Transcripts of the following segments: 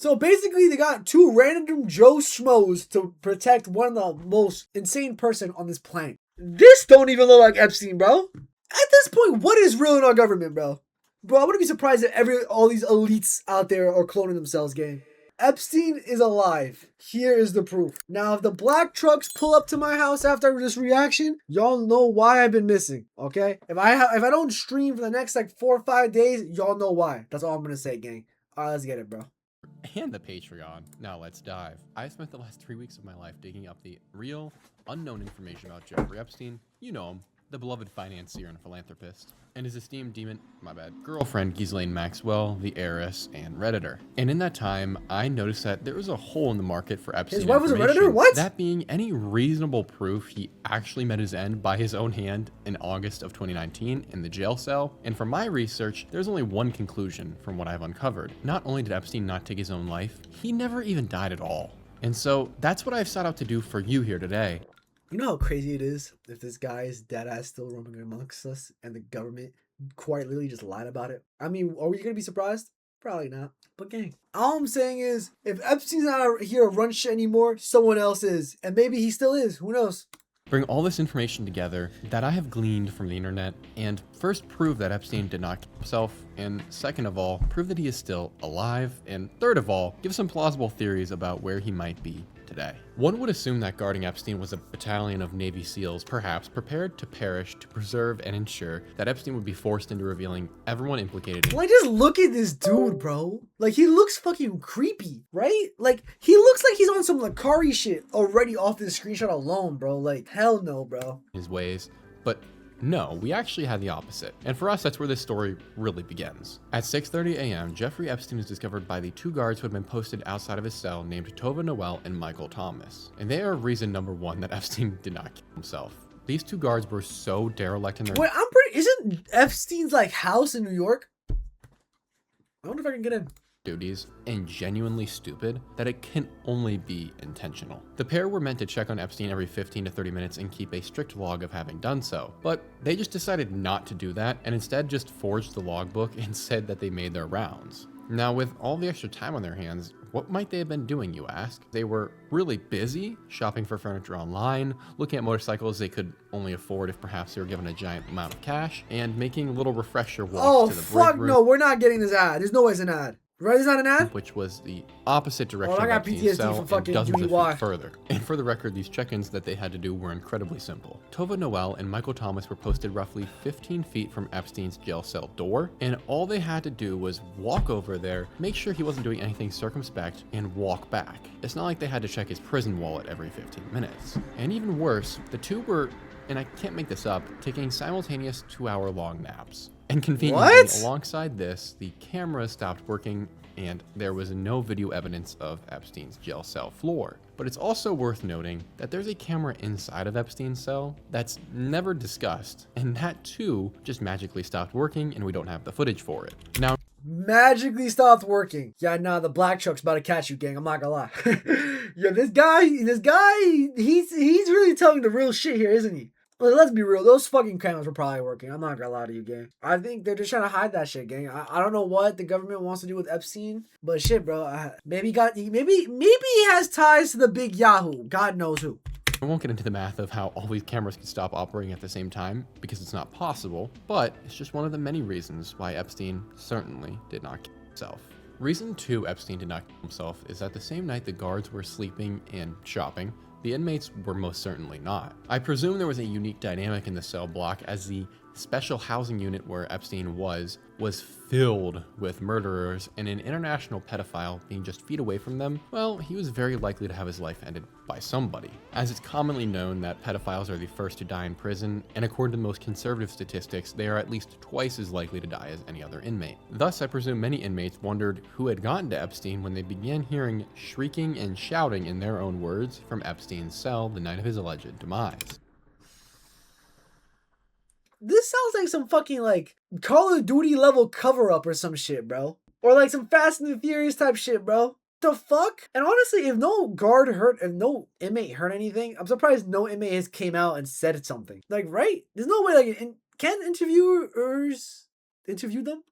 So basically, they got two random Joe Schmoes to protect one of the most insane person on this planet. This don't even look like Epstein, bro. At this point, what is real in our government, bro? Bro, I wouldn't be surprised if all these elites out there are cloning themselves, gang. Epstein is alive. Here is the proof. Now, if the black trucks pull up to my house after this reaction, y'all know why I've been missing, okay? If I don't stream for the next like 4 or 5 days, y'all know why. That's all I'm gonna say, gang. All right, let's get it, bro. And the Patreon. Now let's dive. I spent the last 3 weeks of my life digging up the real, unknown information about Jeffrey Epstein. You know him, the beloved financier and philanthropist, and his esteemed girlfriend Ghislaine Maxwell, the heiress and Redditor. And in that time, I noticed that there was a hole in the market for Epstein. His wife was a Redditor? What? That being any reasonable proof he actually met his end by his own hand in August of 2019 in the jail cell. And from my research, there's only one conclusion from what I've uncovered. Not only did Epstein not take his own life, he never even died at all. And so that's what I've set out to do for you here today. You know how crazy it is if this guy is dead ass still roaming amongst us and the government quite literally just lied about it? I mean, are we gonna be surprised? Probably not. But gang, all I'm saying is if Epstein's not here to run shit anymore, someone else is. And maybe he still is. Who knows? Bring all this information together that I have gleaned from the internet and first prove that Epstein did not kill himself, and second of all, prove that he is still alive, and third of all, give some plausible theories about where he might be today. One would assume that guarding Epstein was a battalion of Navy SEALs, perhaps prepared to perish to preserve and ensure that Epstein would be forced into revealing everyone implicated. Like, just look at this dude, bro. Like, he looks fucking creepy, right? Like, he looks like he's on some Lakari shit already off this screenshot alone, bro. Like, hell no, bro. His ways, but no, we actually had the opposite. And for us, that's where this story really begins. At 6:30 a.m., Jeffrey Epstein is discovered by the two guards who had been posted outside of his cell named Tova Noel and Michael Thomas. And they are reason number one that Epstein did not kill himself. These two guards were so derelict in their— Wait, isn't Epstein's, like, house in New York? I wonder if I can get in. Duties and genuinely stupid that it can only be intentional. The pair were meant to check on Epstein every 15 to 30 minutes and keep a strict log of having done so, but they just decided not to do that and instead just forged the logbook and said that they made their rounds. Now, with all the extra time on their hands, what might they have been doing, you ask? They were really busy shopping for furniture online, looking at motorcycles they could only afford if perhaps they were given a giant amount of cash, and making little refresher walks to the break room. Oh, fuck no, we're not getting this ad. There's no way it's an ad. Right, is that an ad? Which was the opposite direction I of got Epstein's PTSD cell from fucking and dozens of UUI. feet further. And for the record, these check-ins that they had to do were incredibly simple. Tova Noel and Michael Thomas were posted roughly 15 feet from Epstein's jail cell door, and all they had to do was walk over there, make sure he wasn't doing anything circumspect, and walk back. It's not like they had to check his prison wallet every 15 minutes. And even worse, the two were, and I can't make this up, taking simultaneous 2-hour-long naps. And conveniently, alongside this, the camera stopped working and there was no video evidence of Epstein's jail cell floor. But it's also worth noting that there's a camera inside of Epstein's cell that's never discussed, and that too just magically stopped working and we don't have the footage for it. Now, magically stopped working. Yeah, nah, the black truck's about to catch you, gang. I'm not gonna lie. Yo, this guy, he's really telling the real shit here, isn't he? Let's be real. Those fucking cameras were probably working. I'm not gonna lie to you, gang. I think they're just trying to hide that shit, gang. I don't know what the government wants to do with Epstein, but shit, bro. Maybe he has ties to the big Yahoo. God knows who. I won't get into the math of how all these cameras can stop operating at the same time, because it's not possible, but it's just one of the many reasons why Epstein certainly did not kill himself. Reason 2 Epstein did not kill himself is that the same night the guards were sleeping and shopping, the inmates were most certainly not. I presume there was a unique dynamic in the cell block as the special housing unit where Epstein was filled with murderers, and an international pedophile being just feet away from them, well, he was very likely to have his life ended by somebody. As it's commonly known that pedophiles are the first to die in prison, and according to the most conservative statistics, they are at least twice as likely to die as any other inmate. Thus, I presume many inmates wondered who had gotten to Epstein when they began hearing shrieking and shouting in their own words from Epstein's cell the night of his alleged demise. This sounds like some fucking, like, Call of Duty level cover-up or some shit, bro. Or like some Fast and the Furious type shit, bro. The fuck? And honestly, if no inmate heard anything, I'm surprised no inmate has came out and said something. Like, right? There's no way, like, can interviewers interview them?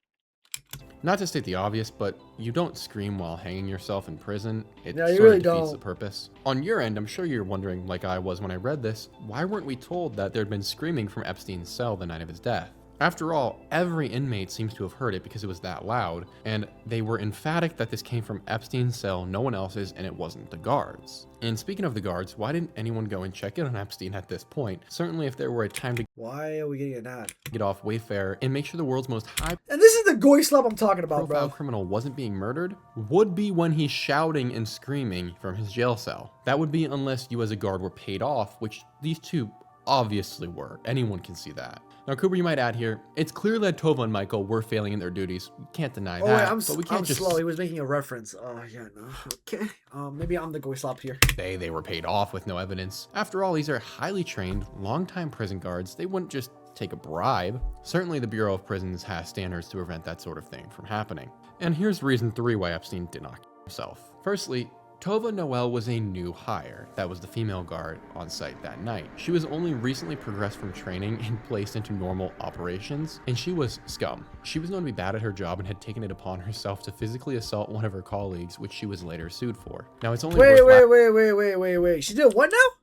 Not to state the obvious, but you don't scream while hanging yourself in prison. It Yeah, you sort really of defeats don't. the purpose. On your end, I'm sure you're wondering, like I was when I read this, why weren't we told that there'd been screaming from Epstein's cell the night of his death? After all, every inmate seems to have heard it because it was that loud, and they were emphatic that this came from Epstein's cell, no one else's, and it wasn't the guards. And speaking of the guards, why didn't anyone go and check in on Epstein at this point? Certainly if there were a time to Why are we getting an ad? get off Wayfair and make sure the world's most high And this is the Gojxrd I'm talking about, profile bro. criminal wasn't being murdered, would be when he's shouting and screaming from his jail cell. That would be unless you as a guard were paid off, which these two obviously were. Anyone can see that. Now, Cooper, you might add here, it's clear that Tova and Michael were failing in their duties. We can't deny Oh, that, wait, but we can't I'm just slow. He was making a reference. Oh, yeah, no. Okay. Maybe I'm the Gojxrd here. say they were paid off with no evidence. After all, these are highly trained, longtime prison guards. They wouldn't just take a bribe. Certainly, the Bureau of Prisons has standards to prevent that sort of thing from happening. And here's reason 3 why Epstein did not kill himself. Firstly, Tova Noel was a new hire. That was the female guard on site that night. She was only recently progressed from training and placed into normal operations, and she was scum. She was known to be bad at her job and had taken it upon herself to physically assault one of her colleagues, which she was later sued for. Now, it's only Wait. She did what now?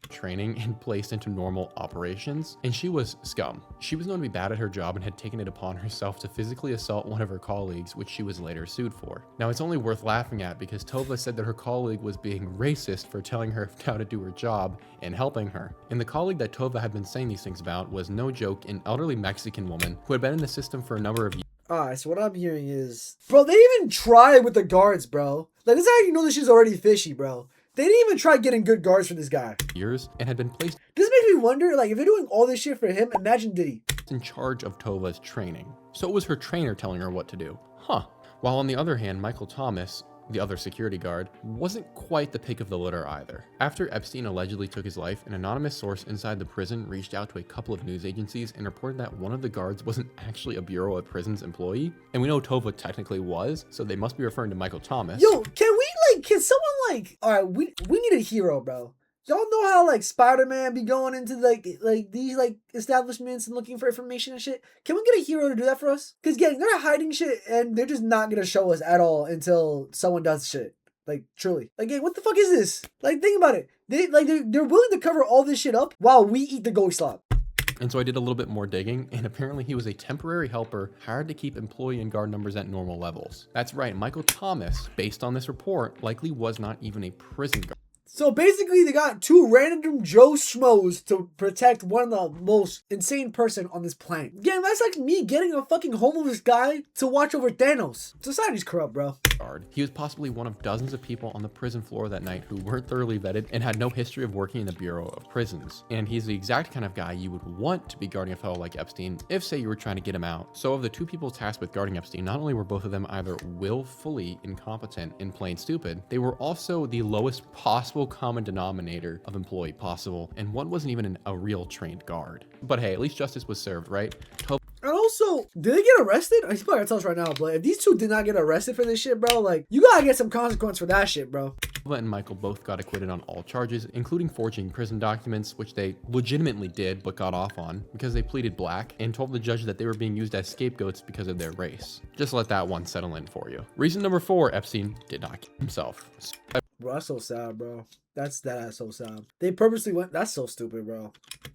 training and placed into normal operations, and she was scum. She was known to be bad at her job and had taken it upon herself to physically assault one of her colleagues, which she was later sued for. Now, it's only worth laughing at because Tova said that her colleague was being racist for telling her how to do her job and helping her. And the colleague that Tova had been saying these things about was, no joke, an elderly Mexican woman who had been in the system for a number of years. Alright, so what I'm hearing is, bro, they didn't even try with the guards, bro. Like, this is how you know this shit's already fishy, bro. They didn't even try getting good guards for this guy. And had been placed This makes me wonder, like, if they're doing all this shit for him, imagine Diddy. in charge of Tova's training. So it was her trainer telling her what to do. Huh. While on the other hand, Michael Thomas, the other security guard, wasn't quite the pick of the litter either. After Epstein allegedly took his life, an anonymous source inside the prison reached out to a couple of news agencies and reported that one of the guards wasn't actually a Bureau of Prisons employee. And we know Tova technically was, so they must be referring to Michael Thomas. Yo, can someone, like, alright, we need a hero, bro. Y'all know how, like, Spider-Man be going into, like these, like, establishments and looking for information and shit? Can we get a hero to do that for us? Because, gang, they're hiding shit, and they're just not gonna show us at all until someone does shit. Like, truly. Like, gang, what the fuck is this? Like, think about it. They're willing to cover all this shit up while we eat the Gojxrd. And so I did a little bit more digging, and apparently he was a temporary helper hired to keep employee and guard numbers at normal levels. That's right, Michael Thomas, based on this report, likely was not even a prison guard. So basically, they got two random Joe Schmoes to protect one of the most insane person on this planet. Yeah, that's like me getting a fucking homeless guy to watch over Thanos. Society's corrupt, bro. He was possibly one of dozens of people on the prison floor that night who weren't thoroughly vetted and had no history of working in the Bureau of Prisons. And he's the exact kind of guy you would want to be guarding a fellow like Epstein if, say, you were trying to get him out. So of the two people tasked with guarding Epstein, not only were both of them either willfully incompetent and plain stupid, they were also the lowest possible common denominator of employee possible, and one wasn't even a real trained guard. But hey, at least justice was served, right? And also, did they get arrested? He's probably gonna tell us right now, but if these two did not get arrested for this shit, bro, like, you gotta get some consequence for that shit, bro. Tova and Michael both got acquitted on all charges, including forging prison documents, which they legitimately did but got off on because they pleaded black and told the judge that they were being used as scapegoats because of their race. Just let that one settle in for you. Reason number 4, Epstein did not kill himself. Bro, that's so sad, bro. That's so sad. They purposely went. That's so stupid, bro.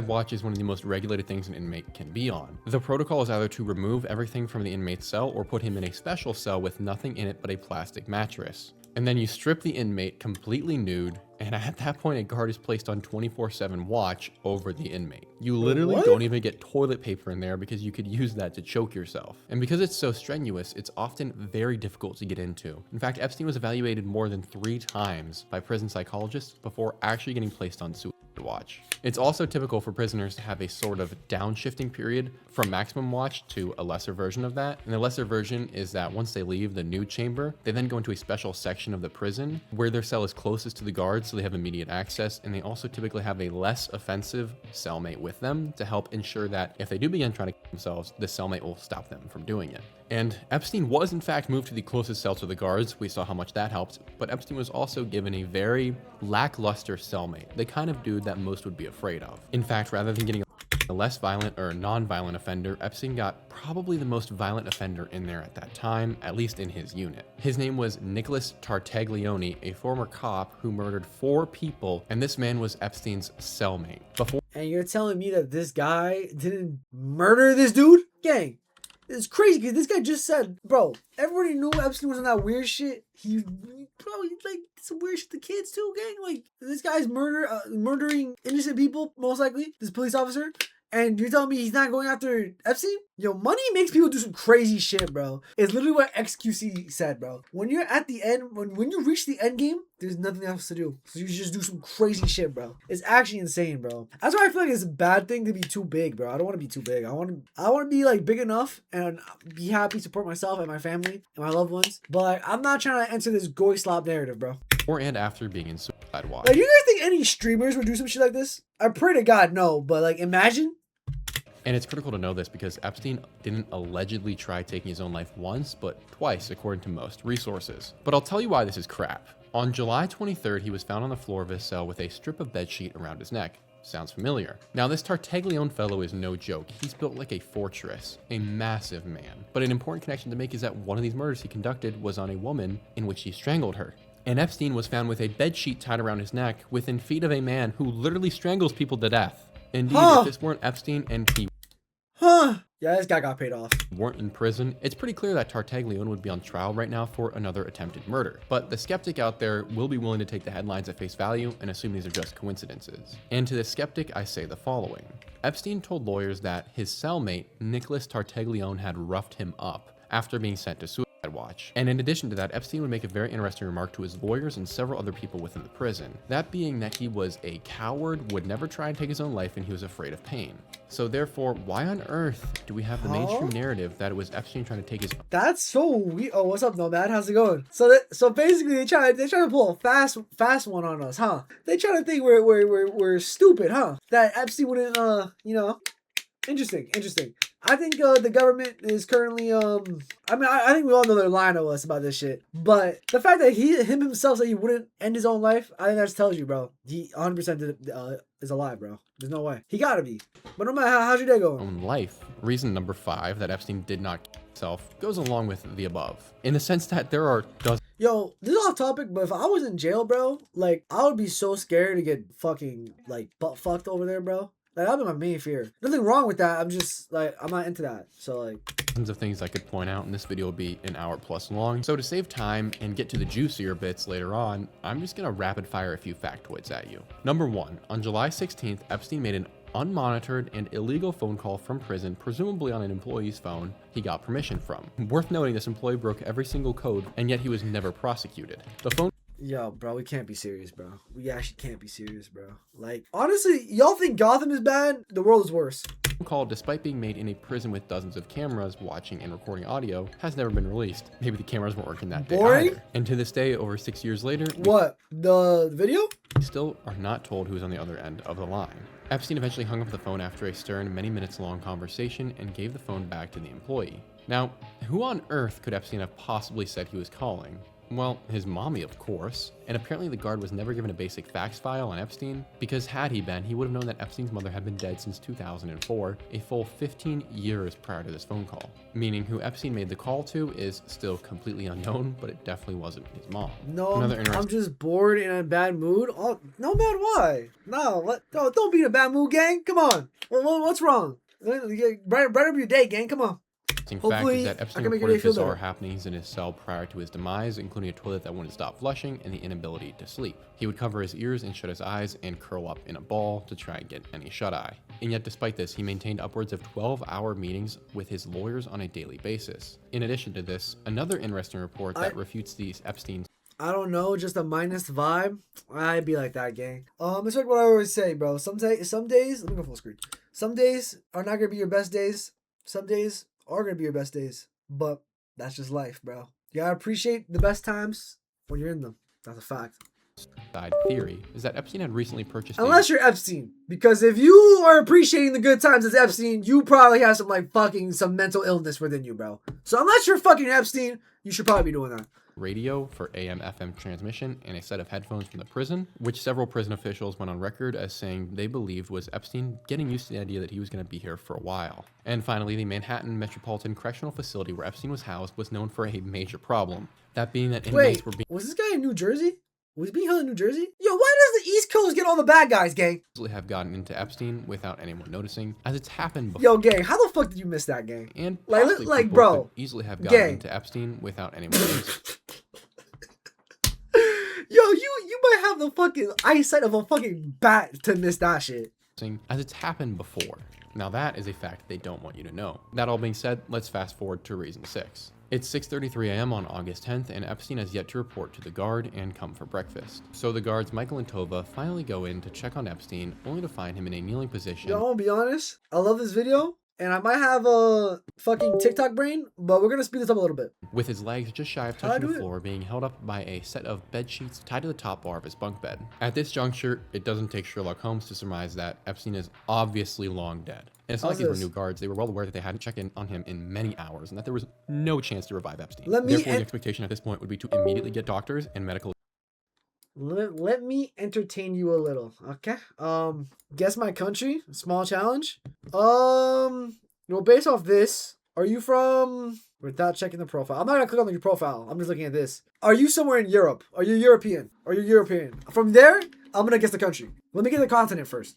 Watch is one of the most regulated things an inmate can be on. The protocol is either to remove everything from the inmate's cell or put him in a special cell with nothing in it but a plastic mattress. And then you strip the inmate completely nude, and at that point a guard is placed on 24/7 watch over the inmate. You literally don't even get toilet paper in there because you could use that to choke yourself. And because it's so strenuous, it's often very difficult to get into. In fact, Epstein was evaluated more than 3 times by prison psychologists before actually getting placed on suicide watch. It's also typical for prisoners to have a sort of downshifting period from maximum watch to a lesser version of that. And the lesser version is that once they leave the nude chamber, they then go into a special section of the prison where their cell is closest to the guards, so they have immediate access, and they also typically have a less offensive cellmate with them to help ensure that if they do begin trying to kill themselves, the cellmate will stop them from doing it. And Epstein was in fact moved to the closest cell to the guards. We saw how much that helped, but Epstein was also given a very lackluster cellmate, the kind of dude that most would be afraid of. In fact, rather than getting A less violent or non-violent offender, Epstein got probably the most violent offender in there at that time, at least in his unit. His name was Nicholas Tartaglione, a former cop who murdered 4 people, and this man was Epstein's cellmate. And you're telling me that this guy didn't murder this dude? Gang, it's crazy because this guy just said, bro, everybody knew Epstein was on that weird shit. He probably like some weird shit to kids too, gang. Like this guy's murdering innocent people, most likely, this police officer. And you're telling me he's not going after Epstein? Yo, money makes people do some crazy shit, bro. It's literally what XQC said, bro. When you're at the end, when you reach the end game, there's nothing else to do. So you just do some crazy shit, bro. It's actually insane, bro. That's why I feel like it's a bad thing to be too big, bro. I don't want to be too big. I want to be like big enough and be happy, support myself and my family and my loved ones. But I'm not trying to enter this Gojxrd narrative, bro. Before and after being in suicide watch. Like, you guys think any streamers would do some shit like this? I pray to God, no. But like, imagine. And it's critical to know this because Epstein didn't allegedly try taking his own life once, but twice, according to most resources. But I'll tell you why this is crap. On July 23rd, he was found on the floor of his cell with a strip of bedsheet around his neck. Sounds familiar. Now, this Tartaglione fellow is no joke. He's built like a fortress, a massive man. But an important connection to make is that one of these murders he conducted was on a woman in which he strangled her. And Epstein was found with a bedsheet tied around his neck within feet of a man who literally strangles people to death. Indeed, if this weren't Epstein and he Yeah, this guy got paid off. weren't in prison, it's pretty clear that Tartaglione would be on trial right now for another attempted murder. But the skeptic out there will be willing to take the headlines at face value and assume these are just coincidences. And to the skeptic, I say the following. Epstein told lawyers that his cellmate, Nicholas Tartaglione, had roughed him up after being sent to suicide watch. And in addition to that, Epstein would make a very interesting remark to his lawyers and several other people within the prison. That being that he was a coward, would never try and take his own life, and he was afraid of pain. So therefore, why on earth do we have the mainstream narrative that it was Epstein trying to take his own? That's so weird. Oh, what's up, Nomad? How's it going? So basically, they try to pull a fast one on us, huh? They try to think we're stupid, huh? That Epstein wouldn't, interesting. I think the government is currently I think we all know they're lying to us about this shit. But the fact that himself said he wouldn't end his own life, I think that just tells you, bro. He 100% is alive, bro. There's no way. He gotta be. But no matter how's your day going? Own life. Reason number 5 that Epstein did not kill himself goes along with the above, in the sense that there are dozens. Yo, this is off topic, but if I was in jail, bro, like I would be so scared to get fucking like butt fucked over there, bro. Like, that'd be my main fear. Nothing wrong with that. I'm just, like, I'm not into that. So, like... Tons of things I could point out, and this video will be an hour plus long. So to save time and get to the juicier bits later on, I'm just gonna rapid fire a few factoids at you. Number 1, on July 16th, Epstein made an unmonitored and illegal phone call from prison, presumably on an employee's phone he got permission from. Worth noting, this employee broke every single code, and yet he was never prosecuted. The phone... Yo, bro, we can't be serious, bro. We actually can't be serious, bro. Like, honestly, y'all think Gotham is bad? The world is worse. Call, despite being made in a prison with dozens of cameras watching and recording audio, has never been released. Maybe the cameras weren't working that day either. And to this day, over 6 years later... What? The video? We still are not told who's on the other end of the line. Epstein eventually hung up the phone after a stern, many minutes long conversation and gave the phone back to the employee. Now, who on earth could Epstein have possibly said he was calling? Well, his mommy, of course. And apparently the guard was never given a basic facts file on Epstein, because had he been, he would have known that Epstein's mother had been dead since 2004, a full 15 years prior to this phone call. Meaning who Epstein made the call to is still completely unknown, but it definitely wasn't his mom. No, I'm just bored and in a bad mood. Oh, no, man, why? No, don't be in a bad mood, gang. Come on. What's wrong? Brighten up your day, gang. Come on. Fact is that Epstein reported bizarre happenings in his cell prior to his demise, including a toilet that wouldn't stop flushing and the inability to sleep. He would cover his ears and shut his eyes and curl up in a ball to try and get any shut-eye. And yet despite this, he maintained upwards of 12-hour meetings with his lawyers on a daily basis. In addition to this, another interesting report that refutes these Epstein's... I don't know, just a minus vibe. I'd be like that, gang. It's like what I always say, bro. Some days, let me go full screen. Some days are not gonna be your best days. Some days are gonna be your best days, but that's just life, bro. You gotta appreciate the best times when you're in them. That's a fact. Side theory is that Epstein had recently purchased... Unless you're Epstein, because if you are appreciating the good times as Epstein, you probably have some mental illness within you, bro. So unless you're fucking Epstein, you should probably be doing that. radio for AM/FM transmission, and a set of headphones from the prison, which several prison officials went on record as saying they believed was Epstein getting used to the idea that he was going to be here for a while. And finally, the Manhattan Metropolitan Correctional Facility where Epstein was housed was known for a major problem. That being that inmates were being... Was this guy in New Jersey? Was he being held in New Jersey? Yo, why does the East Coast get all the bad guys, gang? ...have gotten into Epstein without anyone noticing, as it's happened before. Yo, gang, how the fuck did you miss that, gang? And like bro, easily have gotten into Epstein without anyone noticing. Yo, you might have the fucking eyesight of a fucking bat to miss that shit. As it's happened before. Now that is a fact they don't want you to know. That all being said, let's fast forward to reason 6. It's 6:33 a.m. on August 10th, and Epstein has yet to report to the guard and come for breakfast. So the guards, Michael and Tova, finally go in to check on Epstein, only to find him in a kneeling position. Yo, I'm gonna be honest, I love this video, and I might have a fucking TikTok brain, but we're gonna speed this up a little bit. With his legs just shy of touching the floor, being held up by a set of bed sheets tied to the top bar of his bunk bed. At this juncture, it doesn't take Sherlock Holmes to surmise that Epstein is obviously long dead. And it's not like these were new guards. They were well aware that they hadn't checked in on him in many hours and that there was no chance to revive Epstein. Therefore, the expectation at this point would be to immediately get doctors and medical... Let me entertain you a little, okay? Guess my country. Small challenge. Based off this, are you from... Without checking the profile. I'm not gonna click on your profile. I'm just looking at this. Are you somewhere in Europe? Are you European? Are you European? From there, I'm gonna guess the country. Let me get the continent first.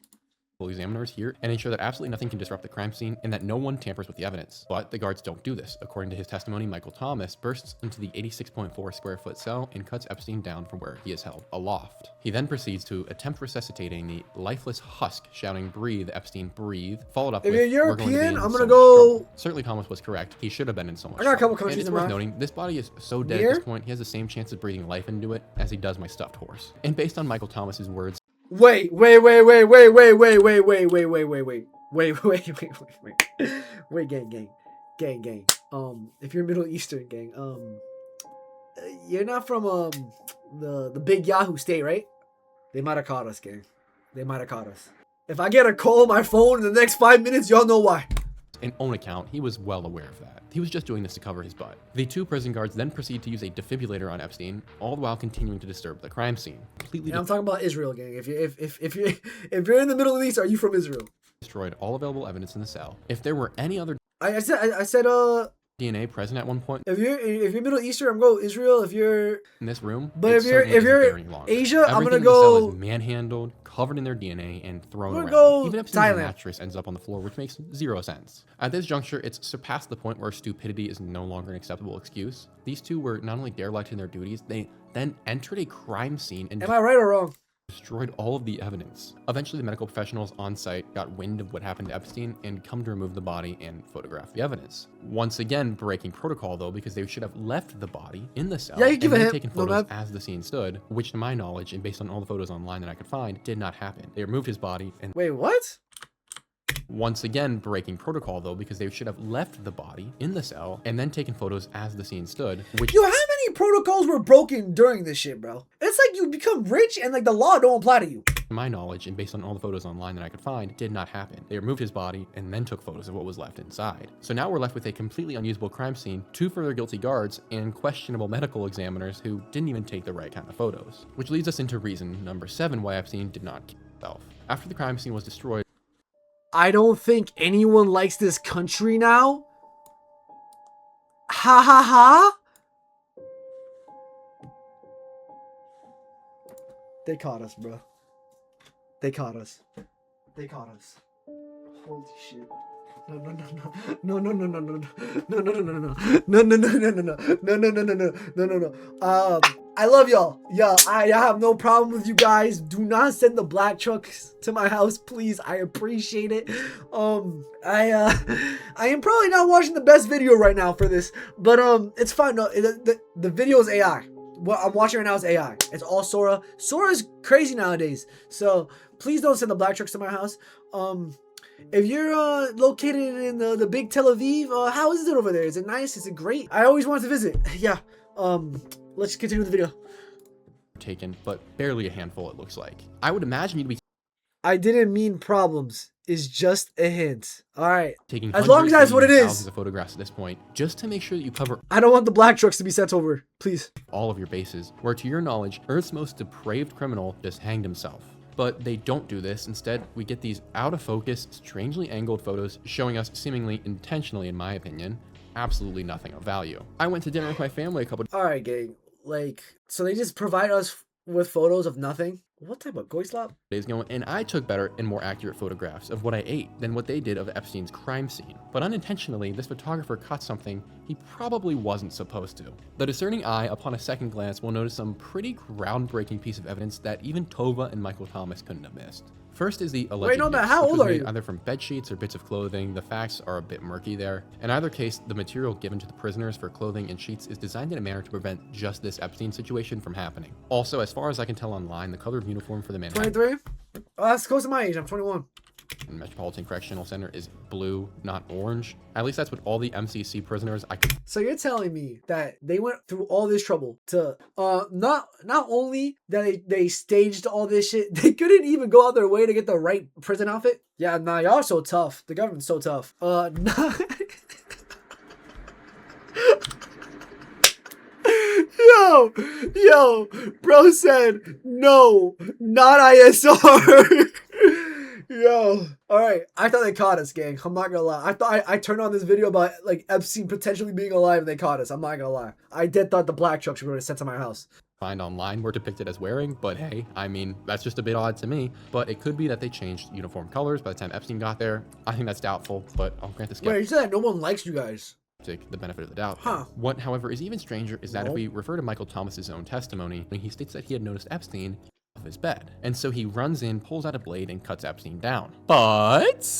Examiners here and ensure that absolutely nothing can disrupt the crime scene and that no one tampers with the evidence. But the guards don't do this. According to his testimony, Michael Thomas bursts into the 86.4 square foot cell and cuts Epstein down from where he is held aloft. He then proceeds to attempt resuscitating the lifeless husk, shouting, "Breathe, Epstein, breathe," followed up with, "If you're European, I'm gonna go..." Certainly Thomas was correct. He should have been in so much trouble. I got a couple countries. And it's worth noting, this body is so dead at this point, he has the same chance of breathing life into it as he does my stuffed horse. And based on Michael Thomas's words, Wait, gang. If you're Middle Eastern, gang, you're not from the big Yahoo state, right? They might have caught us, gang. They might have caught us. If I get a call on my phone in the next 5 minutes, y'all know why. In own account, he was well aware of that. He was just doing this to cover his butt. The two prison guards then proceed to use a defibrillator on Epstein, all the while continuing to disturb the crime scene. I'm talking about Israel, gang. If you're in the Middle East, are you from Israel? Destroyed all available evidence in the cell. If there were any other I said DNA present at one point. If you're Middle Eastern, I'm going Israel. If you're in this room, but if you're Asia, I'm gonna go manhandled, covered in their DNA, and thrown around. Even Epstein's mattress ends up on the floor, which makes zero sense. At this juncture, it's surpassed the point where stupidity is no longer an acceptable excuse. These two were not only derelict in their duties, they then entered a crime scene and... Am I right or wrong? Destroyed all of the evidence. Eventually, the medical professionals on site got wind of what happened to Epstein and come to remove the body and photograph the evidence. Once again, breaking protocol though, because they should have left the body in the cell and then taken photos as the scene stood, which to my knowledge and based on all the photos online that I could find, did not happen. They removed his body and... Wait, what? Once again, breaking protocol though, because they should have left the body in the cell and then taken photos as the scene stood, which... Yo, how many protocols were broken during this shit, bro? It's like you become rich and like the law don't apply to you. To my knowledge, and based on all the photos online that I could find, did not happen. They removed his body and then took photos of what was left inside. So now we're left with a completely unusable crime scene, two further guilty guards, and questionable medical examiners who didn't even take the right kind of photos. Which leads us into reason number 7 why Epstein did not kill himself. After the crime scene was destroyed, I don't think anyone likes this country now. Ha ha ha. They caught us, bro. They caught us. They caught us. Holy shit. No. I love y'all. Yeah, I have no problem with you guys. Do not send the black trucks to my house, please. I appreciate it. I am probably not watching the best video right now for this, but it's fine. No, the video is AI. What I'm watching right now is AI. It's all Sora. Sora's crazy nowadays. So please don't send the black trucks to my house. If you're located in the big Tel Aviv, how is it over there? Is it nice? Is it great? I always wanted to visit. Yeah. Let's continue the video. Taken, but barely a handful, it looks like. I would imagine you'd be... I didn't mean problems. is just a hint. All right. taking As long as that's what it thousands is. of photographs at this point, just to make sure that you cover I don't want the black trucks to be sent over, please. all of your bases, where to your knowledge, Earth's most depraved criminal just hanged himself. But they don't do this. Instead, we get these out of focus, strangely angled photos showing us seemingly intentionally, in my opinion, absolutely nothing of value. I went to dinner with my family a couple All right, gang. Like, so they just provide us with photos of nothing? What type of Gojxrd? days ago, and I took better and more accurate photographs of what I ate than what they did of Epstein's crime scene. But unintentionally, this photographer caught something he probably wasn't supposed to. The discerning eye, upon a second glance, will notice some pretty groundbreaking piece of evidence that even Tova and Michael Thomas couldn't have missed. First is the alleged no, man, use, how which old was are made you? either from bed sheets or bits of clothing. The facts are a bit murky there. In either case, the material given to the prisoners for clothing and sheets is designed in a manner to prevent just this Epstein situation from happening. Also, as far as I can tell online, the color of uniform for the Manhattan 23? Oh, that's close to my age. I'm 21. Metropolitan Correctional Center is blue, not orange. At least that's what all the MCC prisoners I could So you're telling me that they went through all this trouble to not only that they staged all this shit, they couldn't even go out their way to get the right prison outfit? Yeah, nah, y'all so tough. The government's so tough. Nah. Yo, bro said no, not ISR. Yo, all right. I thought they caught us, gang. I'm not gonna lie. I thought I turned on this video about like Epstein potentially being alive, and they caught us. I'm not gonna lie. I did thought the black trucks were gonna sent to my house. find online were depicted as wearing, but hey, I mean, that's just a bit odd to me. But it could be that they changed uniform colors by the time Epstein got there. I think that's doubtful, but I'll grant the Wait, you said that no one likes you guys. skeptic the benefit of the doubt. Huh. What, however, is even stranger is that if Nope. we refer to Michael Thomas's own testimony, he states that he had noticed Epstein off his bed. And so he runs in, pulls out a blade, and cuts Epstein down. But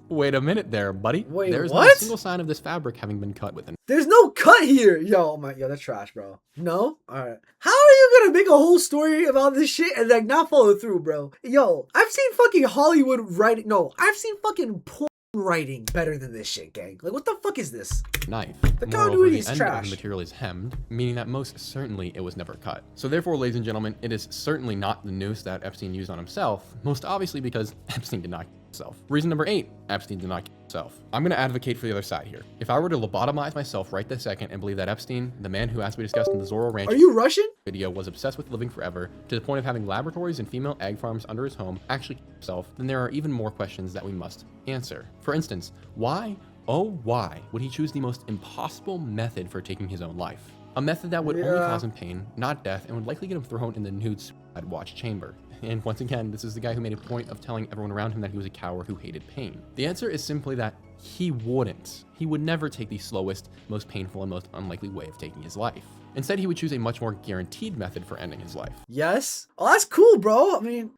wait a minute there, buddy. Wait, There's not what? a single sign of this fabric having been cut with an There's no cut here. Yo, that's trash, bro. No? Alright. How are you gonna make a whole story about this shit and like not follow through, bro? Yo, I've seen fucking Hollywood writing. No, I've seen fucking porn writing better than this shit, gang. Like, what the fuck is this? knife. The Moreover, continuity the is end of trash. the material is hemmed, meaning that most certainly it was never cut. So therefore, ladies and gentlemen, it is certainly not the noose that Epstein used on himself, most obviously because Epstein did not kill himself. Reason number 8, Epstein did not kill himself. I'm going to advocate for the other side here. If I were to lobotomize myself right this second and believe that Epstein, the man who, as we discussed in the Zorro Ranch Are you Russian? video, was obsessed with living forever to the point of having laboratories and female egg farms under his home, actually killed himself, then there are even more questions that we must answer. For instance, why, oh why, would he choose the most impossible method for taking his own life? A method that would only Yeah. cause him pain, not death, and would likely get him thrown in the nude suicide watch chamber. And once again, this is the guy who made a point of telling everyone around him that he was a coward who hated pain. The answer is simply that he wouldn't. He would never take the slowest, most painful, and most unlikely way of taking his life. Instead, he would choose a much more guaranteed method for ending his life. Yes. Oh, that's cool, bro. I mean,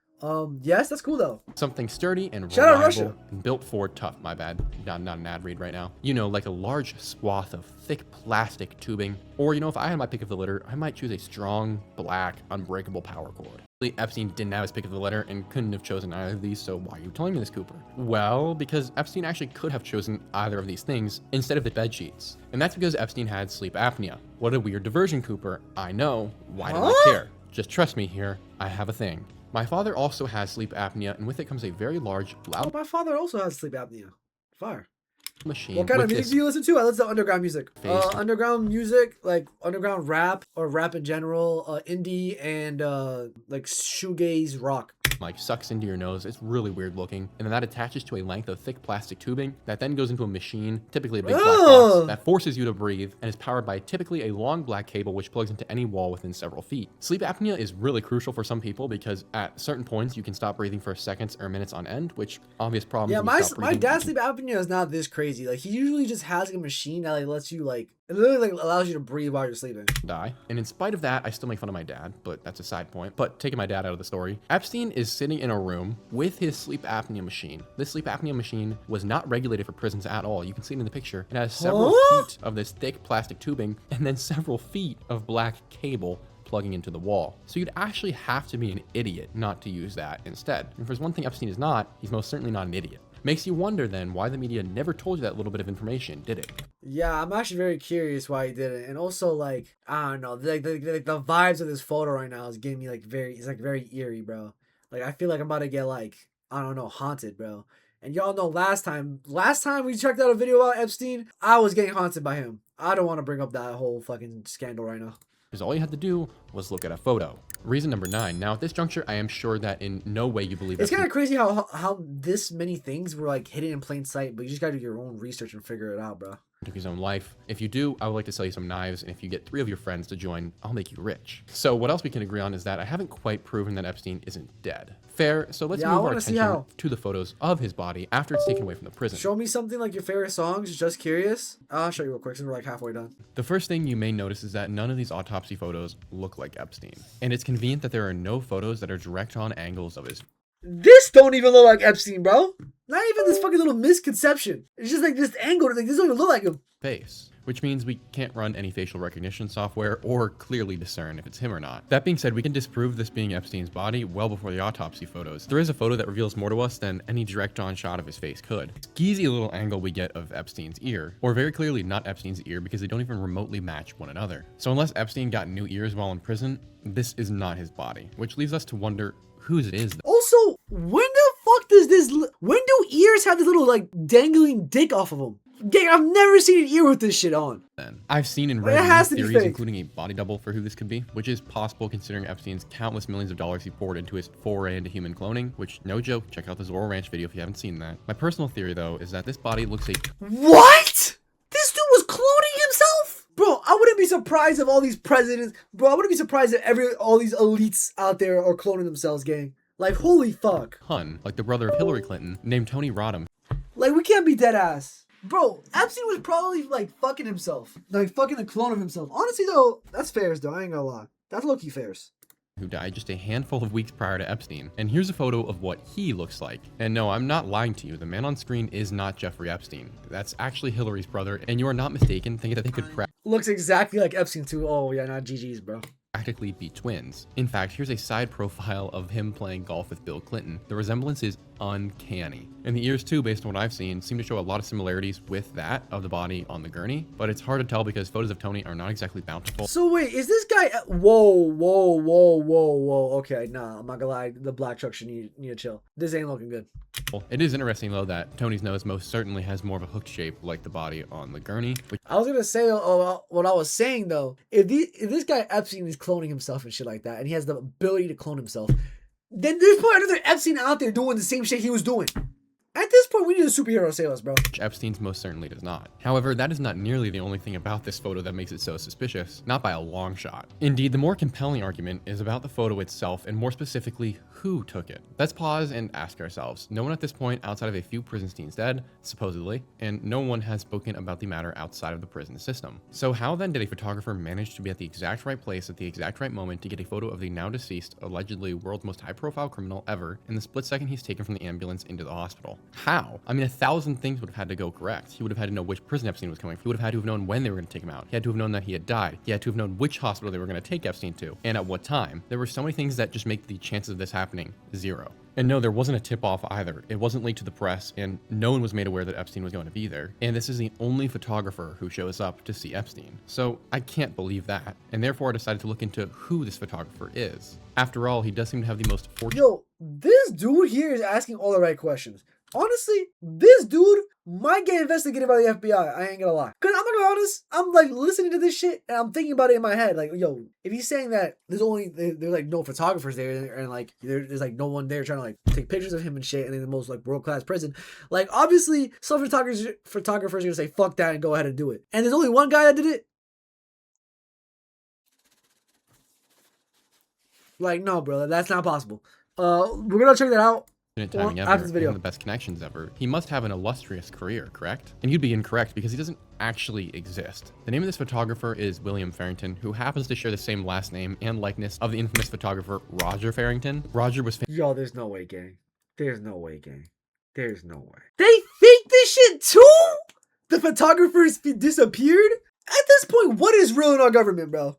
yes, that's cool though. Something sturdy and Shout out reliable, Russia. and built for tough, my bad. Not an ad read right now. You know, like a large swath of thick plastic tubing. Or, you know, if I had my pick of the litter, I might choose a strong, black, unbreakable power cord. Epstein didn't have his pick of the litter and couldn't have chosen either of these, so why are you telling me this, Cooper? Well, because Epstein actually could have chosen either of these things instead of the bed sheets. And that's because Epstein had sleep apnea. What a weird diversion, Cooper. I know. Why do I Huh? care? Just trust me here. I have a thing. My father also has sleep apnea, and with it comes a very large, Oh, loud my father also has sleep apnea. Fire. machine. What kind of with music this do you listen to? I listen to underground music. Face. Underground music, like underground rap or rap in general, indie and like shoegaze rock. like sucks into your nose. It's really weird looking. And then that attaches to a length of thick plastic tubing that then goes into a machine, typically a big black box, Ugh. that forces you to breathe and is powered by typically a long black cable which plugs into any wall within several feet. Sleep apnea is really crucial for some people because at certain points you can stop breathing for seconds or minutes on end, which obvious problem. Yeah, when you stop my breathing, dad's you sleep apnea is not this crazy. Like he usually just has like a machine that like lets you like it literally like allows you to breathe while you're sleeping. can die. And in spite of that, I still make fun of my dad, but that's a side point. But taking my dad out of the story, Epstein is sitting in a room with his sleep apnea machine. This sleep apnea machine was not regulated for prisons at all. You can see it in the picture. It has several Huh? feet of this thick plastic tubing and then several feet of black cable plugging into the wall. So you'd actually have to be an idiot not to use that instead. And if there's one thing Epstein is not, he's most certainly not an idiot. Makes you wonder then why the media never told you that little bit of information, did it? Yeah, I'm actually very curious why he did it, and also like I don't know, like the vibes of this photo right now is giving me like very eerie, bro. Like I feel like I'm about to get like I don't know haunted, bro. And y'all know last time we checked out a video about Epstein, I was getting haunted by him. I don't want to bring up that whole fucking scandal right now. Because all you had to do was look at a photo. Reason number 9. Now, at this juncture, I am sure that in no way you believe it's kind of crazy how this many things were like hidden in plain sight, but you just gotta do your own research and figure it out, bro. Took his own life. If you do, I would like to sell you some knives, and if you get 3 of your friends to join, I'll make you rich. So what else we can agree on is that I haven't quite proven that Epstein isn't dead. Fair, so let's move our attention to the photos of his body after it's taken away from the prison. Show me something like your favorite songs, just curious. I'll show you real quick since we're like halfway done. The first thing you may notice is that none of these autopsy photos look like Epstein. And it's convenient that there are no photos that are direct on angles of his. This don't even look like Epstein, bro. Not even this fucking little misconception. It's just like this angle. Like, this don't even look like him. Face, which means we can't run any facial recognition software or clearly discern if it's him or not. That being said, we can disprove this being Epstein's body well before the autopsy photos. There is a photo that reveals more to us than any direct on shot of his face could. Skeezy little angle we get of Epstein's ear, or very clearly not Epstein's ear because they don't even remotely match one another. So unless Epstein got new ears while in prison, this is not his body, which leaves us to wonder whose it is. Also, when the fuck does this, when do ears have this little like dangling dick off of them? Gang, I've never seen an ear with this shit on. Then I've seen and read theories, including a body double for who this could be, which is possible considering Epstein's countless millions of dollars he poured into his foray into human cloning, which, no joke, check out the Zorro Ranch video if you haven't seen that. My personal theory, though, is that this body looks What? This dude was cloning himself? Bro, I wouldn't be surprised if all these presidents, bro, I wouldn't be surprised if all these elites out there are cloning themselves, gang. Like, holy fuck. Hun, like the brother of Hillary Clinton, named Tony Rodham. Like, we can't be dead ass. Bro, Epstein was probably like fucking himself. Like fucking a clone of himself. Honestly though, that's fairs though. I ain't gonna lie. That's low-key fairs. Who died just a handful of weeks prior to Epstein. And here's a photo of what he looks like. And no, I'm not lying to you. The man on screen is not Jeffrey Epstein. That's actually Hillary's brother. And you are not mistaken thinking that they could looks exactly like Epstein too. Oh yeah, not GG's, bro. Practically be twins. In fact, here's a side profile of him playing golf with Bill Clinton. The resemblance is uncanny. And the ears too, based on what I've seen, seem to show a lot of similarities with that of the body on the gurney, but it's hard to tell because photos of Tony are not exactly bountiful. So wait, is this guy, whoa, okay, nah, I'm not gonna lie, the black truck should need to chill. This ain't looking good. It is interesting though that Tony's nose most certainly has more of a hooked shape like the body on the gurney. I was gonna say what I was saying though, if this guy Epstein is cloning himself and shit like that, and he has the ability to clone himself, then there's probably another Epstein out there doing the same shit he was doing. At this point, we need a superhero save us, bro. Which Epstein's most certainly does not. However, that is not nearly the only thing about this photo that makes it so suspicious, not by a long shot. Indeed, the more compelling argument is about the photo itself, and more specifically, who took it. Let's pause and ask ourselves. No one at this point, outside of a few prison teens dead, supposedly, and no one has spoken about the matter outside of the prison system. So how then did a photographer manage to be at the exact right place at the exact right moment to get a photo of the now deceased, allegedly world's most high-profile criminal ever in the split second he's taken from the ambulance into the hospital? How? I mean, 1,000 things would have had to go correct. He would have had to know which prison Epstein was coming from. He would have had to have known when they were going to take him out. He had to have known that he had died. He had to have known which hospital they were going to take Epstein to, and at what time. There were so many things that just make the chances of this happening 0. And no, there wasn't a tip-off either. It wasn't leaked to the press, and no one was made aware that Epstein was going to be there. And this is the only photographer who shows up to see Epstein. So I can't believe that, and therefore I decided to look into who this photographer is. After all, he does seem to have the most fortunate— Yo, this dude here is asking all the right questions. Honestly, this dude might get investigated by the FBI. I ain't gonna lie. Cause I'm not gonna be honest, I'm like listening to this shit and I'm thinking about it in my head. Like, yo, if he's saying that there's like no photographers there and like there's like no one there trying to like take pictures of him and shit, and in the most like world-class prison, like obviously some photographers are gonna say fuck that and go ahead and do it. And there's only one guy that did it. Like, no, bro, that's not possible. We're gonna check that out. Timing ever, after this video. And the best connections ever. He must have an illustrious career, correct? And you'd be incorrect because he doesn't actually exist. The name of this photographer is William Farrington, who happens to share the same last name and likeness of the infamous photographer Roger Farrington. Roger was— Yo, there's no way, gang. There's no way, gang. There's no way. They faked this shit too? The photographers disappeared? At this point, what is real in our government, bro?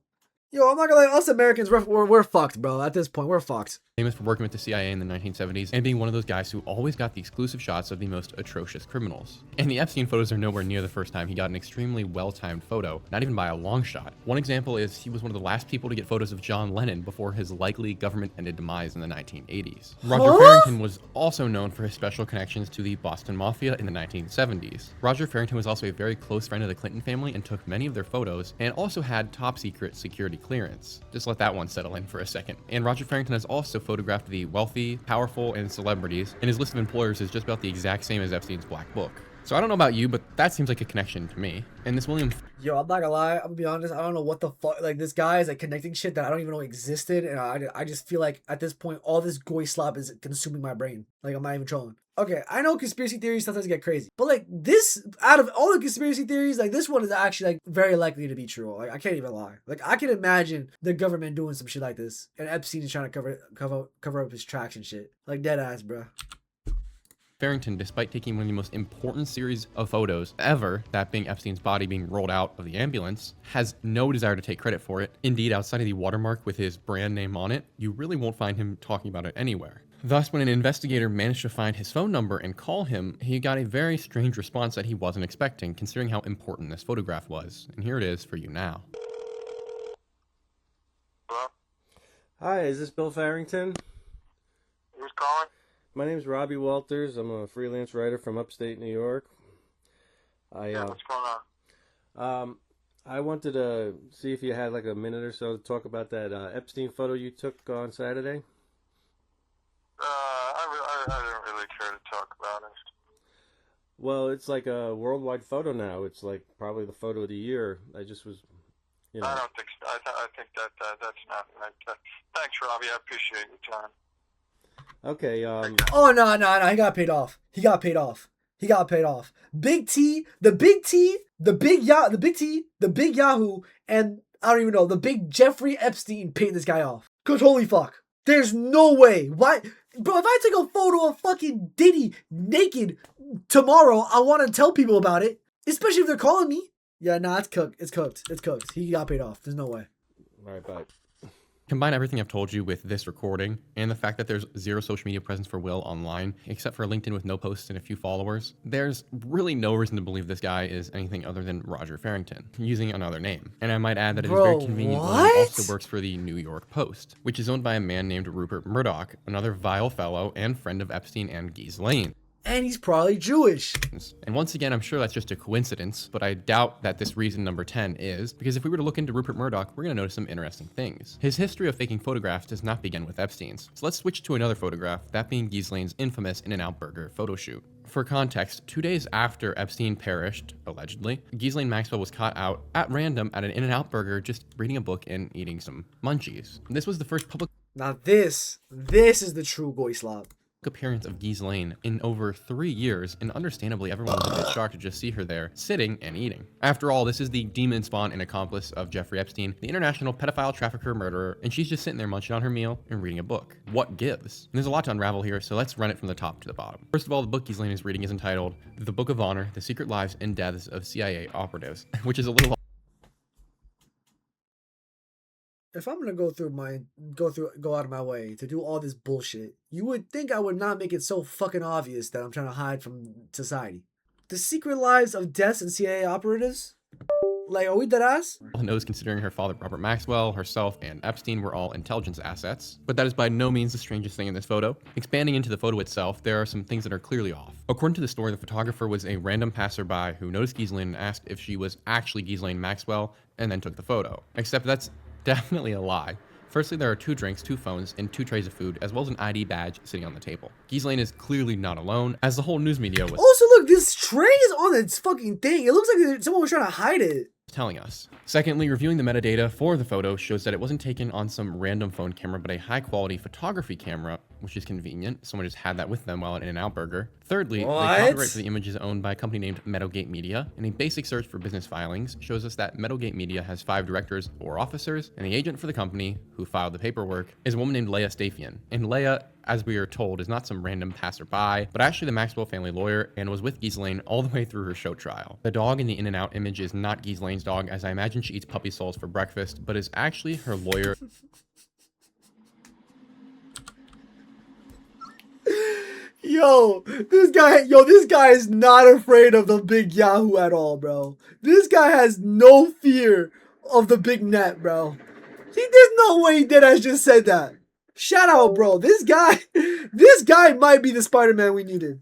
Yo, I'm not gonna lie, us Americans, we're fucked, bro. At this point, we're fucked. Famous for working with the CIA in the 1970s and being one of those guys who always got the exclusive shots of the most atrocious criminals. And the Epstein photos are nowhere near the first time he got an extremely well-timed photo, not even by a long shot. One example is he was one of the last people to get photos of John Lennon before his likely government-ended demise in the 1980s. Roger Farrington was also known for his special connections to the Boston Mafia in the 1970s. Roger Farrington was also a very close friend of the Clinton family and took many of their photos, and also had top-secret security clearance. Just let that one settle in for a second. And Roger Farrington has also photographed the wealthy, powerful, and celebrities, and his list of employers is just about the exact same as Epstein's Black Book. So I don't know about you, but that seems like a connection to me. And this William... Yo, I'm not gonna lie, I'm gonna be honest, I don't know what the fuck, like, this guy is, like, connecting shit that I don't even know existed, and I just feel like, at this point, all this Gojxrd is consuming my brain. Like, I'm not even trolling. Okay, I know conspiracy theories sometimes get crazy, but, like, this, out of all the conspiracy theories, like, this one is actually, like, very likely to be true. Like, I can't even lie. Like, I can imagine the government doing some shit like this, and Epstein is trying to cover up his tracks and shit. Like, dead ass, bro. Farrington, despite taking one of the most important series of photos ever, that being Epstein's body being rolled out of the ambulance, has no desire to take credit for it. Indeed, outside of the watermark with his brand name on it, you really won't find him talking about it anywhere. Thus, when an investigator managed to find his phone number and call him, he got a very strange response that he wasn't expecting, considering how important this photograph was. And here it is for you now. Hello? Hi, is this Bill Farrington? Who's calling? My name's Robbie Walters. I'm a freelance writer from upstate New York. What's going on? I wanted to see if you had like a minute or so to talk about that Epstein photo you took on Saturday. I didn't really care to talk about it. Well, it's like a worldwide photo now. It's like probably the photo of the year. I just was, you know. I don't think so. I think that's not right. Thanks, Robbie. I appreciate your time. Okay. Oh, no, he got paid off. He got paid off. Big T, the big Yahoo, and I don't even know, the big Jeffrey Epstein paid this guy off. Cause holy fuck. There's no way. Why? Bro, if I take a photo of fucking Diddy naked tomorrow, I want to tell people about it. Especially if they're calling me. Yeah, nah, it's cooked. It's cooked. He got paid off. There's no way. All right, bye. Combine everything I've told you with this recording, and the fact that there's zero social media presence for Will online, except for LinkedIn with no posts and a few followers, there's really no reason to believe this guy is anything other than Roger Farrington, using another name. And I might add that it is very convenient that he also works for the New York Post, which is owned by a man named Rupert Murdoch, another vile fellow and friend of Epstein and Ghislaine. And he's probably Jewish. And once again, I'm sure that's just a coincidence, but I doubt that this reason number 10 is, because if we were to look into Rupert Murdoch, we're going to notice some interesting things. His history of faking photographs does not begin with Epstein's. So let's switch to another photograph, that being Ghislaine's infamous In-N-Out Burger photo shoot. For context, 2 days after Epstein perished, allegedly, Ghislaine Maxwell was caught out at random at an In-N-Out Burger just reading a book and eating some munchies. This was the first public... Now this is the true Gojxrd appearance of Ghislaine in over 3 years, and understandably everyone was a bit shocked to just see her there sitting and eating. After all, this is the demon spawn and accomplice of Jeffrey Epstein, the international pedophile trafficker murderer, and she's just sitting there munching on her meal and reading a book. What gives? And there's a lot to unravel here, so let's run it from the top to the bottom. First of all, the book Ghislaine is reading is entitled The Book of Honor: The Secret Lives and Deaths of CIA Operatives, which is a little... If I'm gonna go out of my way to do all this bullshit, you would think I would not make it so fucking obvious that I'm trying to hide from society. The secret lives of deaths and CIA operatives? Like, are we dead ass? Knows, considering her father Robert Maxwell, herself, and Epstein were all intelligence assets. But that is by no means the strangest thing in this photo. Expanding into the photo itself, there are some things that are clearly off. According to the story, the photographer was a random passerby who noticed Ghislaine and asked if she was actually Ghislaine Maxwell, and then took the photo. Except that's definitely a lie. Firstly, there are 2 drinks, 2 phones, and 2 trays of food, as well as an ID badge sitting on the table. Ghislaine is clearly not alone, as the whole news media was also look, this tray is on its fucking thing. It looks like someone was trying to hide it. Telling us. Secondly, reviewing the metadata for the photo shows that it wasn't taken on some random phone camera, but a high-quality photography camera, which is convenient. Someone just had that with them while at In-N-Out Burger. Thirdly, the What? copyright for the image is owned by a company named Meadowgate Media, and a basic search for business filings shows us that Meadowgate Media has 5 directors or officers, and the agent for the company, who filed the paperwork, is a woman named Leah Stafian. And Leah, as we are told, is not some random passerby, but actually the Maxwell family lawyer, and was with Ghislaine all the way through her show trial. The dog in the In-N-Out image is not Ghislaine's dog, as I imagine she eats puppy souls for breakfast, but is actually her lawyer. Yo, this guy is not afraid of the big Yahoo at all, bro. This guy has no fear of the big net, bro. There's no way he did as just said that. Shout out, bro. This guy might be the Spider-Man we needed.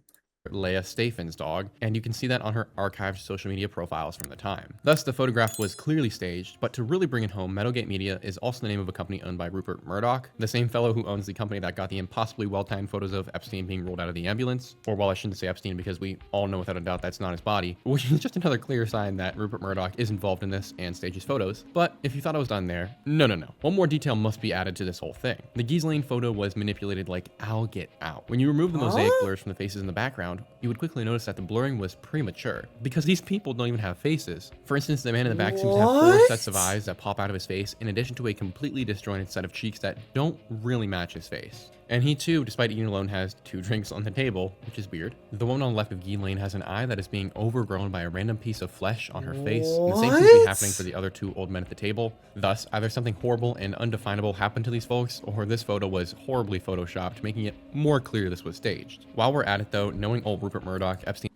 Leah Stafian's dog, and you can see that on her archived social media profiles from the time. Thus, the photograph was clearly staged, but to really bring it home, Meadowgate Media is also the name of a company owned by Rupert Murdoch, the same fellow who owns the company that got the impossibly well-timed photos of Epstein being rolled out of the ambulance. Or, well, I shouldn't say Epstein because we all know without a doubt that's not his body, which is just another clear sign that Rupert Murdoch is involved in this and stages photos. But if you thought I was done there, no. One more detail must be added to this whole thing. The Ghislaine photo was manipulated like all get out. When you remove the mosaic blurs from the faces in the background, you would quickly notice that the blurring was premature because these people don't even have faces. For instance, the man in the back seems to have 4 sets of eyes that pop out of his face, in addition to a completely disjointed set of cheeks that don't really match his face. And he too, despite eating alone, has 2 drinks on the table, which is weird. The woman on the left of Ghislaine has an eye that is being overgrown by a random piece of flesh on her face. And the same seems to be happening for the other 2 old men at the table. Thus, either something horrible and undefinable happened to these folks, or this photo was horribly photoshopped, making it more clear this was staged. While we're at it though, knowing old Rupert Murdoch, Epstein's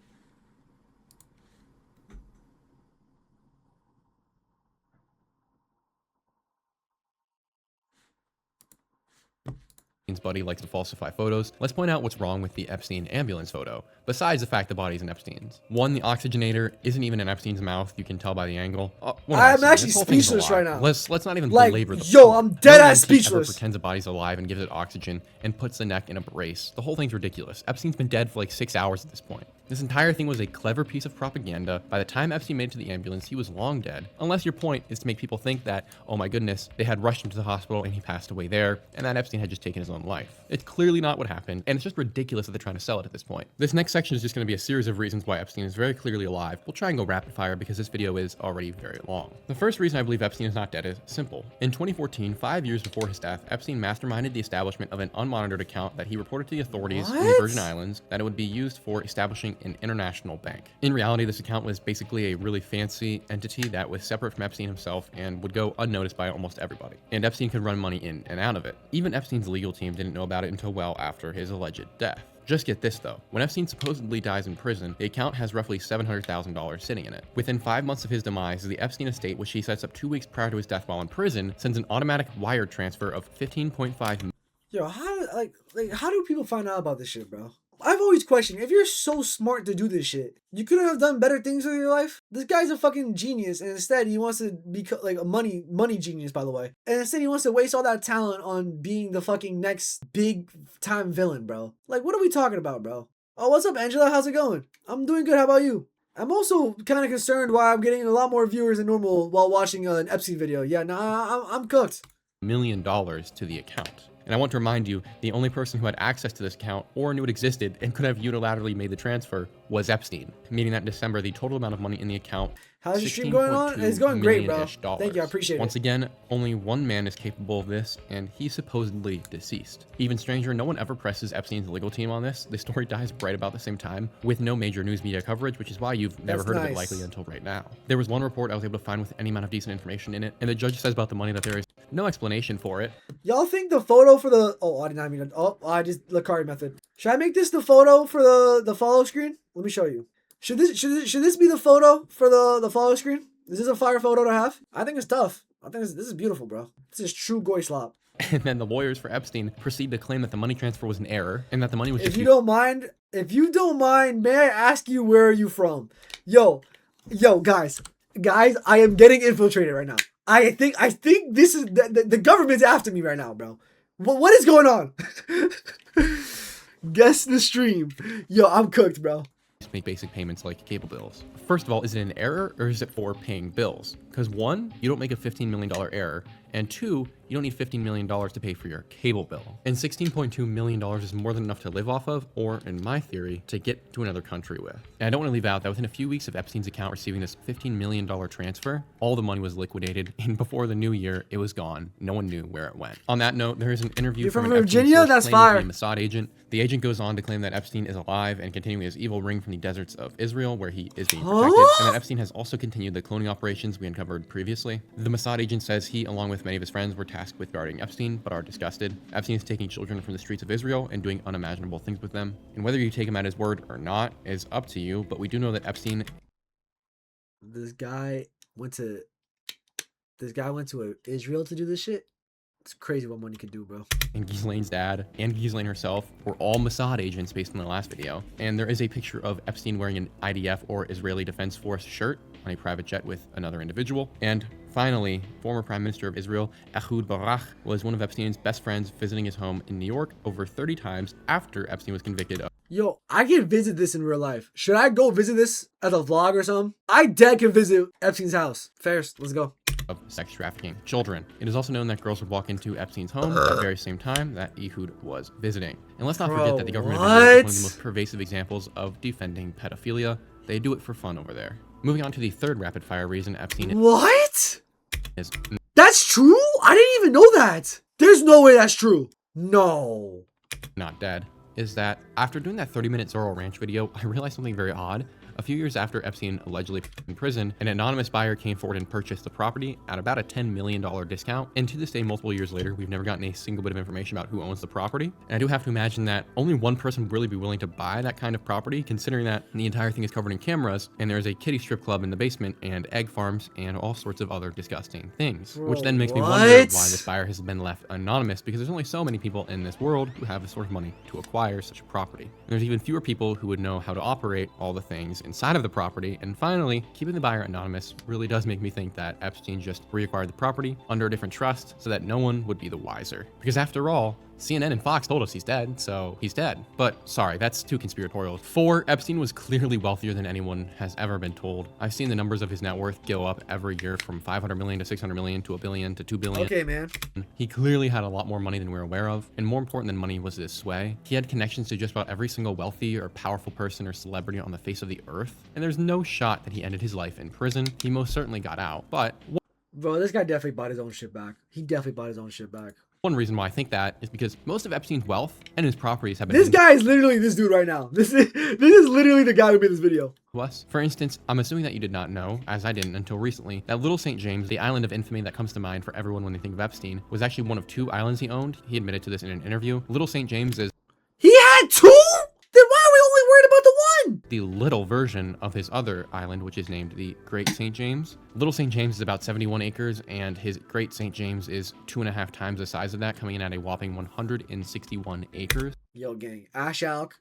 buddy likes to falsify photos, let's point out what's wrong with the Epstein ambulance photo, besides the fact the body's in Epstein's. 1, the oxygenator isn't even in Epstein's mouth, you can tell by the angle. I'm actually speechless right now. Let's not even like, belabor the yo, I'm dead ass speechless. Pretends the body's alive and gives it oxygen and puts the neck in a brace. The whole thing's ridiculous. Epstein's been dead for like 6 hours at this point. This entire thing was a clever piece of propaganda. By the time Epstein made it to the ambulance, he was long dead. Unless your point is to make people think that, oh my goodness, they had rushed him to the hospital and he passed away there, and that Epstein had just taken his own life. It's clearly not what happened, and it's just ridiculous that they're trying to sell it at this point. This next section is just going to be a series of reasons why Epstein is very clearly alive. We'll try and go rapid fire because this video is already very long. The first reason I believe Epstein is not dead is simple. In 2014, 5 years before his death, Epstein masterminded the establishment of an unmonitored account that he reported to the authorities in the Virgin Islands that it would be used for establishing an international bank. In reality, this account was basically a really fancy entity that was separate from Epstein himself and would go unnoticed by almost everybody. And Epstein could run money in and out of it. Even Epstein's legal team didn't know about it until well after his alleged death. Just get this though, when Epstein supposedly dies in prison, the account has roughly $700,000 sitting in it. Within 5 months of his demise, the Epstein estate, which he sets up 2 weeks prior to his death while in prison, sends an automatic wire transfer of $15.5 million. Yo, how do people find out about this shit, bro? I've always questioned, if you're so smart to do this shit, you couldn't have done better things with your life? This guy's a fucking genius, and instead he wants to be like a money genius, by the way. And instead he wants to waste all that talent on being the fucking next big time villain, bro. Like, what are we talking about, bro? Oh, what's up, Angela? How's it going? I'm doing good. How about you? I'm also kind of concerned why I'm getting a lot more viewers than normal while watching an Epstein video. Yeah, nah, I'm cooked. $1 million to the account. And I want to remind you, the only person who had access to this account or knew it existed and could have unilaterally made the transfer was Epstein, meaning that in December, the total amount of money in the account, how's your stream going on? It's going great, bro. Thank you, I appreciate it. Once again, only 1 man is capable of this, and he's supposedly deceased. Even stranger, no one ever presses Epstein's legal team on this. The story dies right about the same time, with no major news media coverage, which is why you've never heard of it likely until right now. There was 1 report I was able to find with any amount of decent information in it, and the judge says about the money that there is no explanation for it. Y'all think the photo for the... Oh, I did not mean to... Oh, I just... Lacari method. Should I make this the photo for the follow screen? Let me show you. Should this be the photo for the follow screen? Is this a fire photo to have? I think it's tough. I think this is beautiful, bro. This is true Gojxrd. And then the lawyers for Epstein proceed to claim that the money transfer was an error and that the money was just... If you don't mind, may I ask you, where are you from? Yo, guys, I am getting infiltrated right now. I think this is the government's after me right now, bro. What is going on? Guess the stream. Yo, I'm cooked, bro. Make basic payments like cable bills. First of all, is it an error or is it for paying bills? Because one, you don't make a $15 million error, and two, you don't need $15 million to pay for your cable bill. And $16.2 million is more than enough to live off of, or in my theory, to get to another country with. And I don't want to leave out that within a few weeks of Epstein's account receiving this $15 million transfer, all the money was liquidated, and before the new year, it was gone. No one knew where it went. On that note, there is an interview You're from an Epstein Virginia? source That's claiming to be fire. a Mossad agent. The agent goes on to claim that Epstein is alive and continuing his evil ring from the deserts of Israel, where he is being protected, and that Epstein has also continued the cloning operations we uncovered previously. The Mossad agent says he, along with many of his friends, were tasked with guarding Epstein, but are disgusted. Epstein is taking children from the streets of Israel and doing unimaginable things with them. And whether you take him at his word or not is up to you, but we do know that Epstein... This guy went to Israel to do this shit. It's crazy what money can do, bro. And Ghislaine's dad and Ghislaine herself were all Mossad agents based on the last video. And there is a picture of Epstein wearing an IDF or Israeli Defense Force shirt on a private jet with another individual. And finally, former Prime Minister of Israel, Ehud Barak, was one of Epstein's best friends visiting his home in New York over 30 times after Epstein was convicted of Yo, I can visit this in real life. Should I go visit this as a vlog or something? I dead can visit Epstein's house. First, let's go. sex trafficking children. It is also known that girls would walk into Epstein's home at the very same time that Ehud was visiting. And let's not forget that the government of Israel is one of the most pervasive examples of defending pedophilia. They do it for fun over there. Moving on to the third rapid fire reason Epstein What? is That's true? I didn't even know that. There's no way that's true. No. not dead, is that after doing that 30-minute Zorro Ranch video, I realized something very odd. A few years after Epstein allegedly in prison, an anonymous buyer came forward and purchased the property at about a $10 million discount. And to this day, multiple years later, we've never gotten a single bit of information about who owns the property. And I do have to imagine that only one person would really be willing to buy that kind of property, considering that the entire thing is covered in cameras, and there's a kiddie strip club in the basement, and egg farms, and all sorts of other disgusting things. Which then makes me wonder why this buyer has been left anonymous, because there's only so many people in this world who have the sort of money to acquire such a property. And there's even fewer people who would know how to operate all the things inside of the property. And finally, keeping the buyer anonymous really does make me think that Epstein just reacquired the property under a different trust so that no one would be the wiser. Because after all, CNN and Fox told us he's dead, so he's dead. But sorry, that's too conspiratorial. 4, Epstein was clearly wealthier than anyone has ever been told. I've seen the numbers of his net worth go up every year from 500 million to 600 million to $1 billion to $2 billion. Okay, man. He clearly had a lot more money than we're aware of, and more important than money was his sway. He had connections to just about every single wealthy or powerful person or celebrity on the face of the earth, and there's no shot that he ended his life in prison. He most certainly got out, but Bro, this guy definitely bought his own shit back. He definitely bought his own shit back. one reason why I think that is because most of Epstein's wealth and his properties have been This guy is literally this dude right now. This is literally the guy who made this video. to us. For instance, I'm assuming that you did not know, as I didn't until recently, that Little St. James, the island of infamy that comes to mind for everyone when they think of Epstein, was actually one of 2 islands he owned. He admitted to this in an interview. Little St. James is He had 2? Then why are we only worried about the one? the little version of his other island, which is named the Great St. James. Little St. James is about 71 acres, and his Great St. James is 2.5 times the size of that, coming in at a whopping 161 acres. Yo, gang. Ash Alk,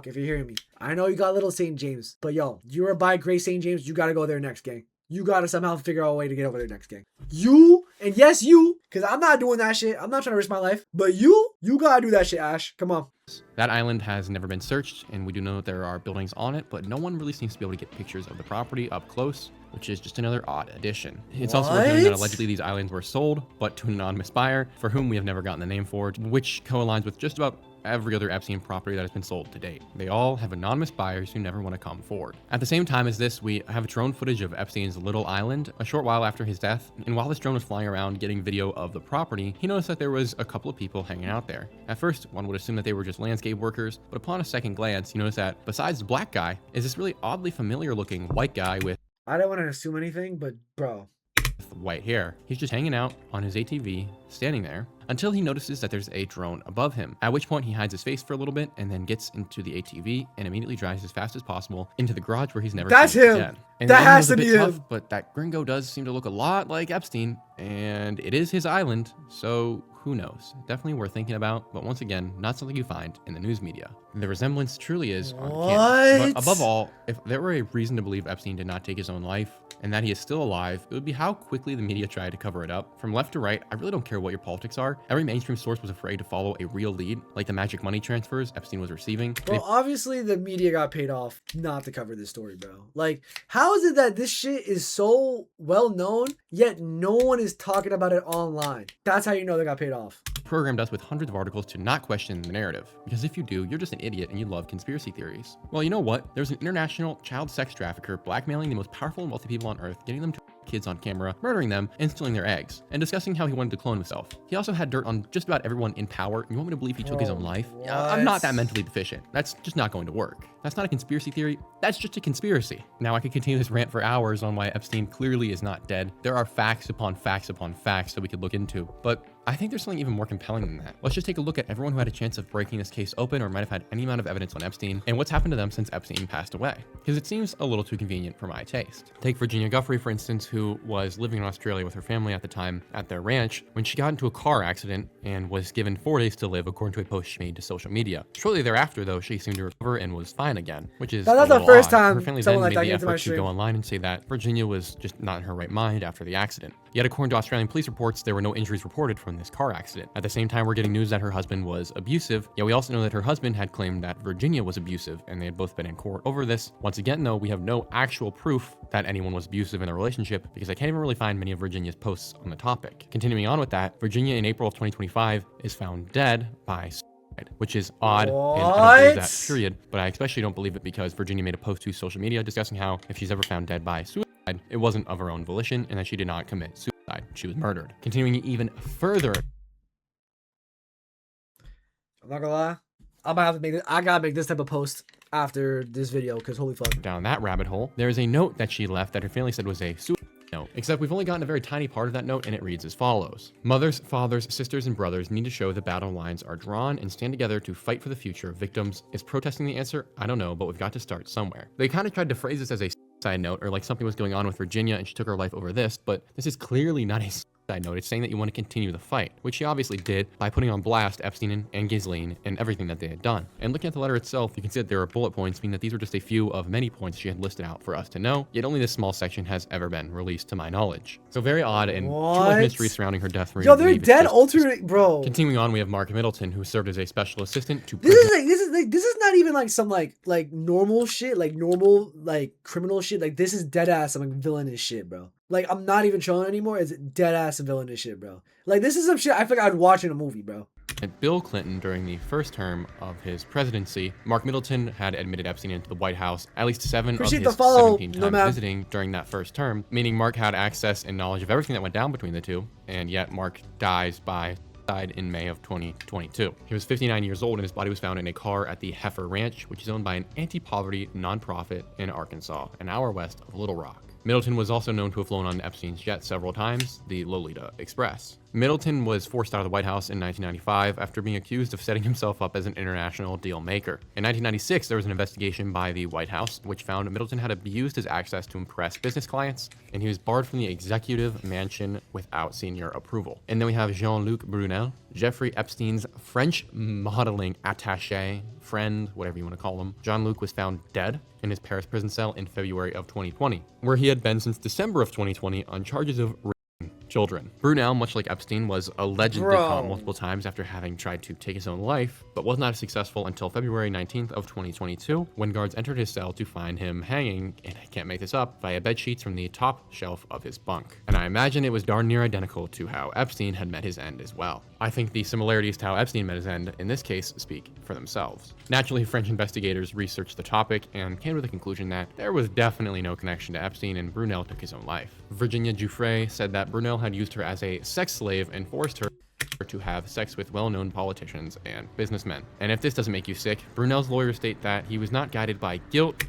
if you're hearing me. I know you got Little St. James, but yo, you were by Great St. James, you gotta go there next, gang. You gotta somehow figure out a way to get over there next, gang. You, and yes, you, because I'm not doing that shit. I'm not trying to risk my life. But you gotta do that shit, Ash. Come on. That island has never been searched, and we do know that there are buildings on it, but no one really seems to be able to get pictures of the property up close, which is just another odd addition. It's also worth noting that allegedly these islands were sold, but to an anonymous buyer, for whom we have never gotten the name for, which co-aligns with just about every other Epstein property that has been sold to date. They all have anonymous buyers who never want to come forward. At the same time as this, we have drone footage of Epstein's little island a short while after his death, and while this drone was flying around getting video of the property, he noticed that there was a couple of people hanging out there. At first, one would assume that they were just landscape workers, but upon a second glance, he noticed that besides the black guy, is this really oddly familiar looking white guy with I don't want to assume anything, but bro. white hair. He's just hanging out on his ATV, standing there, until he notices that there's a drone above him, at which point he hides his face for a little bit and then gets into the ATV and immediately drives as fast as possible into the garage where he's never That's seen it him. again. And That the has ending to was a be bit him. tough, but that gringo does seem to look a lot like Epstein, and it is his island, so Who knows? Definitely worth thinking about, but once again, not something you find in the news media. The resemblance truly is uncanny. But above all, if there were a reason to believe Epstein did not take his own life, and that he is still alive, it would be how quickly the media tried to cover it up. From left to right, I really don't care what your politics are. Every mainstream source was afraid to follow a real lead, like the magic money transfers Epstein was receiving. Well, obviously the media got paid off not to cover this story, bro. Like, how is it that this shit is so well known, yet no one is talking about it online? That's how you know they got paid off. Programmed us with hundreds of articles to not question the narrative, because if you do, you're just an idiot and you love conspiracy theories. Well, you know what? There's an international child sex trafficker blackmailing the most powerful and wealthy people on earth, getting them to kids on camera, murdering them, and stealing their eggs, and discussing how he wanted to clone himself. He also had dirt on just about everyone in power, and you want me to believe he took his own life? I'm not that mentally deficient. That's just not going to work. That's not a conspiracy theory, that's just a conspiracy. Now, I could continue this rant for hours on why Epstein clearly is not dead. There are facts upon facts upon facts that we could look into, but I think there's something even more compelling than that. Let's just take a look at everyone who had a chance of breaking this case open or might have had any amount of evidence on Epstein and what's happened to them since Epstein passed away, because it seems a little too convenient for my taste. Take Virginia Giuffre, for instance, who was living in Australia with her family at the time at their ranch when she got into a car accident and was given 4 days to live, according to a post she made to social media. Shortly thereafter, though, she seemed to recover and was fine again, which is that's the first time her family someone then like made that the came to my effort to stream. go online and say that Virginia was just not in her right mind after the accident. Yet, according to Australian police reports, there were no injuries reported from this car accident. At the same time, we're getting news that her husband was abusive, yet we also know that her husband had claimed that Virginia was abusive, and they had both been in court over this. Once again, though, we have no actual proof that anyone was abusive in the relationship, because I can't even really find many of Virginia's posts on the topic. Continuing on with that, Virginia in April of 2025 is found dead by suicide, which is odd, and I don't believe that, period. But I especially don't believe it because Virginia made a post to social media discussing how if she's ever found dead by suicide, it wasn't of her own volition, and that she did not commit suicide. She was murdered. Continuing even further, I'm not gonna lie, I might have to make this. I gotta make this type of post after this video, because holy fuck. down that rabbit hole, there is a note that she left that her family said was a suicide note. Except we've only gotten a very tiny part of that note, and it reads as follows. Mothers, fathers, sisters, and brothers need to show the battle lines are drawn and stand together to fight for the future of victims. Is protesting the answer? I don't know, but we've got to start somewhere. They kind of tried to phrase this as a suicide note, or like something was going on with Virginia and she took her life over this, but this is clearly not a suicide note. It's saying that you want to continue the fight, which she obviously did by putting on blast Epstein and Ghislaine and everything that they had done. And looking at the letter itself, you can see that there are bullet points, meaning that these were just a few of many points she had listed out for us to know, yet only this small section has ever been released to my knowledge. So very odd and too much mystery surrounding her death. Yo, they're dead alternate, bro. Continuing on, we have Mark Middleton, who served as a special assistant to This is not even like some like normal shit, like normal like criminal shit. Like, this is dead ass some like villainous shit, bro. Like, I'm not even trolling anymore. It's dead ass and villainous shit, bro. Like, this is some shit I feel like I'd watch in a movie, bro. Bill Clinton during the first term of his presidency. Mark Middleton had admitted Epstein into the White House at least 7 of his 17 times visiting during that first term, meaning Mark had access and knowledge of everything that went down between the two, and yet Mark died in May of 2022. He was 59 years old and his body was found in a car at the Heifer Ranch, which is owned by an anti-poverty nonprofit in Arkansas, an hour west of Little Rock. Middleton was also known to have flown on Epstein's jet several times, the Lolita Express. Middleton was forced out of the White House in 1995 after being accused of setting himself up as an international deal maker. In 1996, there was an investigation by the White House which found Middleton had abused his access to impress business clients, and he was barred from the executive mansion without senior approval. And then we have Jean-Luc Brunel, Jeffrey Epstein's French modeling attaché, friend, whatever you want to call him. Jean-Luc was found dead in his Paris prison cell in February of 2020, where he had been since December of 2020 on charges of children. Brunel, much like Epstein, was allegedly caught multiple times after having tried to take his own life, but was not successful until February 19th of 2022, when guards entered his cell to find him hanging, and I can't make this up, via bed sheets from the top shelf of his bunk. And I imagine it was darn near identical to how Epstein had met his end as well. I think the similarities to how Epstein met his end in this case speak for themselves. Naturally, French investigators researched the topic and came to the conclusion that there was definitely no connection to Epstein, and Brunel took his own life. Virginia Giuffre said that Brunel had used her as a sex slave and forced her to have sex with well-known politicians and businessmen. And if this doesn't make you sick, Brunel's lawyers state that he was not guided by guilt.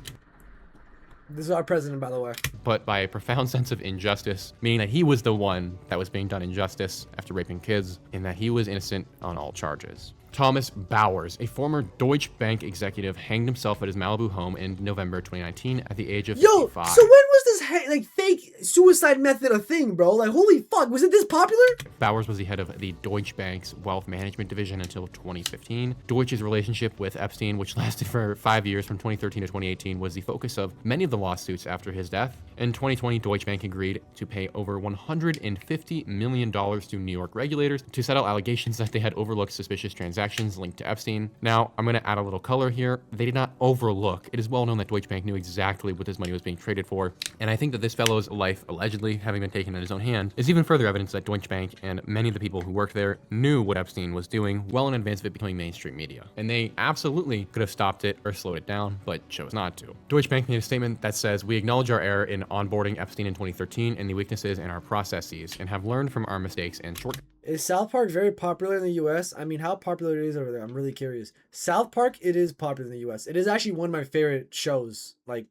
This is our president, by the way. But by a profound sense of injustice, meaning that he was the one that was being done injustice after raping kids, and that he was innocent on all charges. Thomas Bowers, a former Deutsche Bank executive, hanged himself at his Malibu home in November 2019 at the age of 55. So when was this like fake suicide method a thing, bro? Like, holy fuck, was it this popular? Bowers was the head of the Deutsche Bank's wealth management division until 2015. Deutsche's relationship with Epstein, which lasted for 5 years from 2013 to 2018, was the focus of many of the lawsuits after his death. In 2020, Deutsche Bank agreed to pay over $150 million to New York regulators to settle allegations that they had overlooked suspicious transactions linked to Epstein. Now, I'm going to add a little color here. They did not overlook. It is well known that Deutsche Bank knew exactly what this money was being traded for. And I think that this fellow's life, allegedly having been taken in his own hand, is even further evidence that Deutsche Bank and many of the people who worked there knew what Epstein was doing well in advance of it becoming mainstream media. And they absolutely could have stopped it or slowed it down, but chose not to. Deutsche Bank made a statement that says, "We acknowledge our error in onboarding Epstein in 2013 and the weaknesses in our processes, and have learned from our mistakes and shortcomings." Is South Park very popular in the US? I mean, how popular it is over there? I'm really curious. South Park, it is popular in the US. It is actually one of my favorite shows. Like,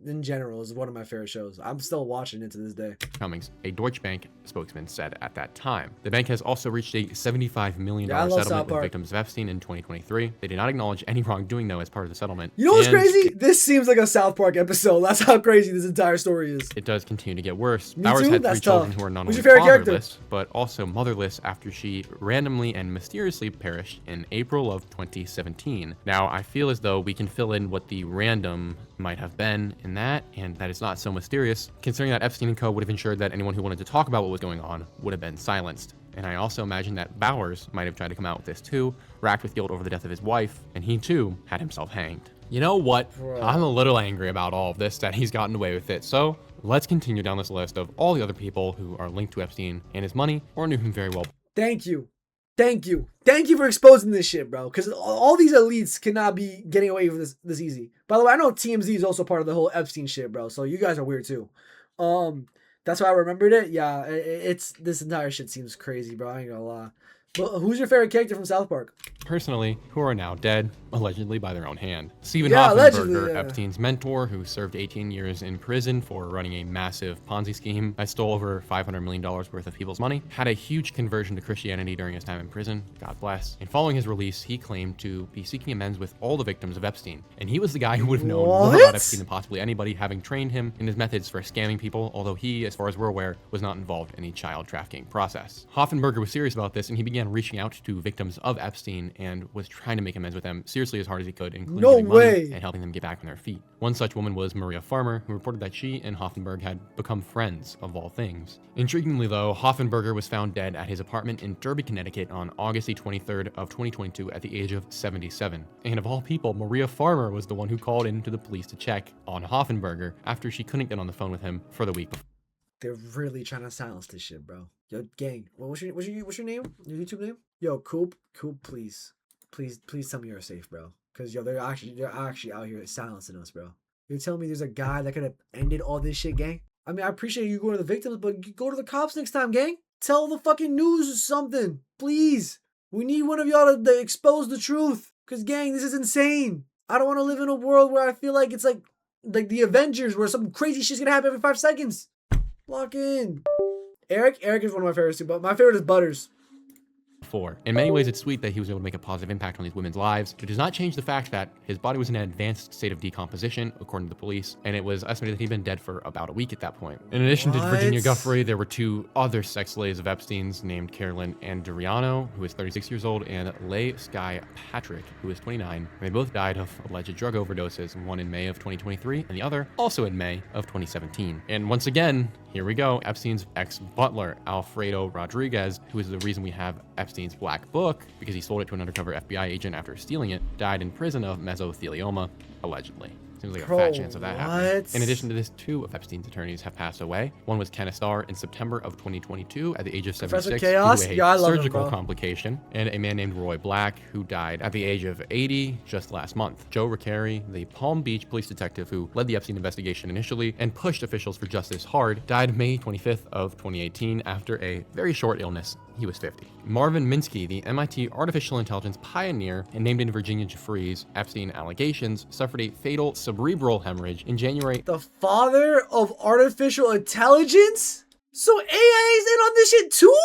in general, is one of my favorite shows. I'm still watching it to this day. A Deutsche Bank spokesman said at that time. The bank has also reached a $75 million Yeah, I love South settlement with Park. victims of Epstein in 2023. They did not acknowledge any wrongdoing, though, as part of the settlement. You know what's And crazy? This seems like a South Park episode. That's how crazy this entire story is. it does continue to get worse. Me Bowers too? had That's 3 children tough. who are not Who's only your favorite character? fatherless, but also motherless after she randomly and mysteriously perished in April of 2017. Now, I feel as though we can fill in what the random might have been in that, and that it's not so mysterious, considering that Epstein and Co. would have ensured that anyone who wanted to talk about what was going on would have been silenced. And I also imagine that Bowers might have tried to come out with this too, racked with guilt over the death of his wife, and he too had himself hanged. You know what? Bro. I'm a little angry about all of this, that he's gotten away with it. So let's continue down this list of all the other people who are linked to Epstein and his money, or knew him very well. Thank you. Thank you. Thank you for exposing this shit, bro. Because all these elites cannot be getting away with this easy. By the way, I know TMZ is also part of the whole Epstein shit, bro. So you guys are weird too. That's why I remembered it. Yeah, it's this entire shit seems crazy, bro. I ain't gonna lie. But who's your favorite character from South Park? Personally, who are now dead, allegedly by their own hand. Stephen Yeah, Hoffenberger, allegedly, yeah. Epstein's mentor, who served 18 years in prison for running a massive Ponzi scheme that stole over $500 million worth of people's money, had a huge conversion to Christianity during his time in prison, God bless. And following his release, he claimed to be seeking amends with all the victims of Epstein. And he was the guy who would have known more What? about Epstein than possibly anybody, having trained him in his methods for scamming people, although he, as far as we're aware, was not involved in any child trafficking process. Hoffenberger was serious about this, and he began reaching out to victims of Epstein and was trying to make amends with them seriously as hard as he could, including No giving money way. and helping them get back on their feet. One such woman was Maria Farmer, who reported that she and Hoffenberg had become friends, of all things. Intriguingly though, Hoffenberger was found dead at his apartment in Derby, Connecticut on August the 23rd of 2022 at the age of 77. And of all people, Maria Farmer was the one who called in to the police to check on Hoffenberger after she couldn't get on the phone with him for the week before. They're really trying to silence this shit, bro. Yo, gang. What's your name? Your YouTube name? Yo, Coop, please tell me you're safe, bro. Cause yo, they're actually out here silencing us, bro. You're telling me there's a guy that could have ended all this shit, gang? I mean, I appreciate you going to the victims, but go to the cops next time, gang. Tell the fucking news or something, please. We need one of y'all to expose the truth. Cause gang, this is insane. I don't want to live in a world where I feel like it's like the Avengers, where some crazy shit's gonna happen every 5 seconds. Lock in. Eric is one of my favorites too, but my favorite is Butters. In many ways, it's sweet that he was able to make a positive impact on these women's lives. It does not change the fact that his body was in an advanced state of decomposition, according to the police, and it was estimated that he'd been dead for about a week at that point. In addition to Virginia What? Guffrey, there were 2 other sex slaves of Epstein's named Carolyn Andriano, who is 36 years old, and Leigh Sky Patrick, who is 29. They both died of alleged drug overdoses, one in May of 2023, and the other also in May of 2017. And once again, here we go. Epstein's ex-butler, Alfredo Rodriguez, who is the reason we have Epstein's black book, because he sold it to an undercover FBI agent after stealing it, died in prison of mesothelioma, allegedly. Seems like a fat chance of that happening. what? In addition to this, 2 of Epstein's attorneys have passed away. One was Kenneth Starr in September of 2022 at the age of Professor 76 Chaos? due to a Yeah, I love him, surgical bro. complication, and a man named Roy Black, who died at the age of 80 just last month. Joe Riccari, the Palm Beach police detective who led the Epstein investigation initially and pushed officials for justice hard, died May 25th of 2018 after a very short illness. He was 50. Marvin Minsky, the MIT artificial intelligence pioneer and named in Virginia Jeffrey's Epstein allegations, suffered a fatal cerebral hemorrhage in January. The father of artificial intelligence? So AI is in on this shit too?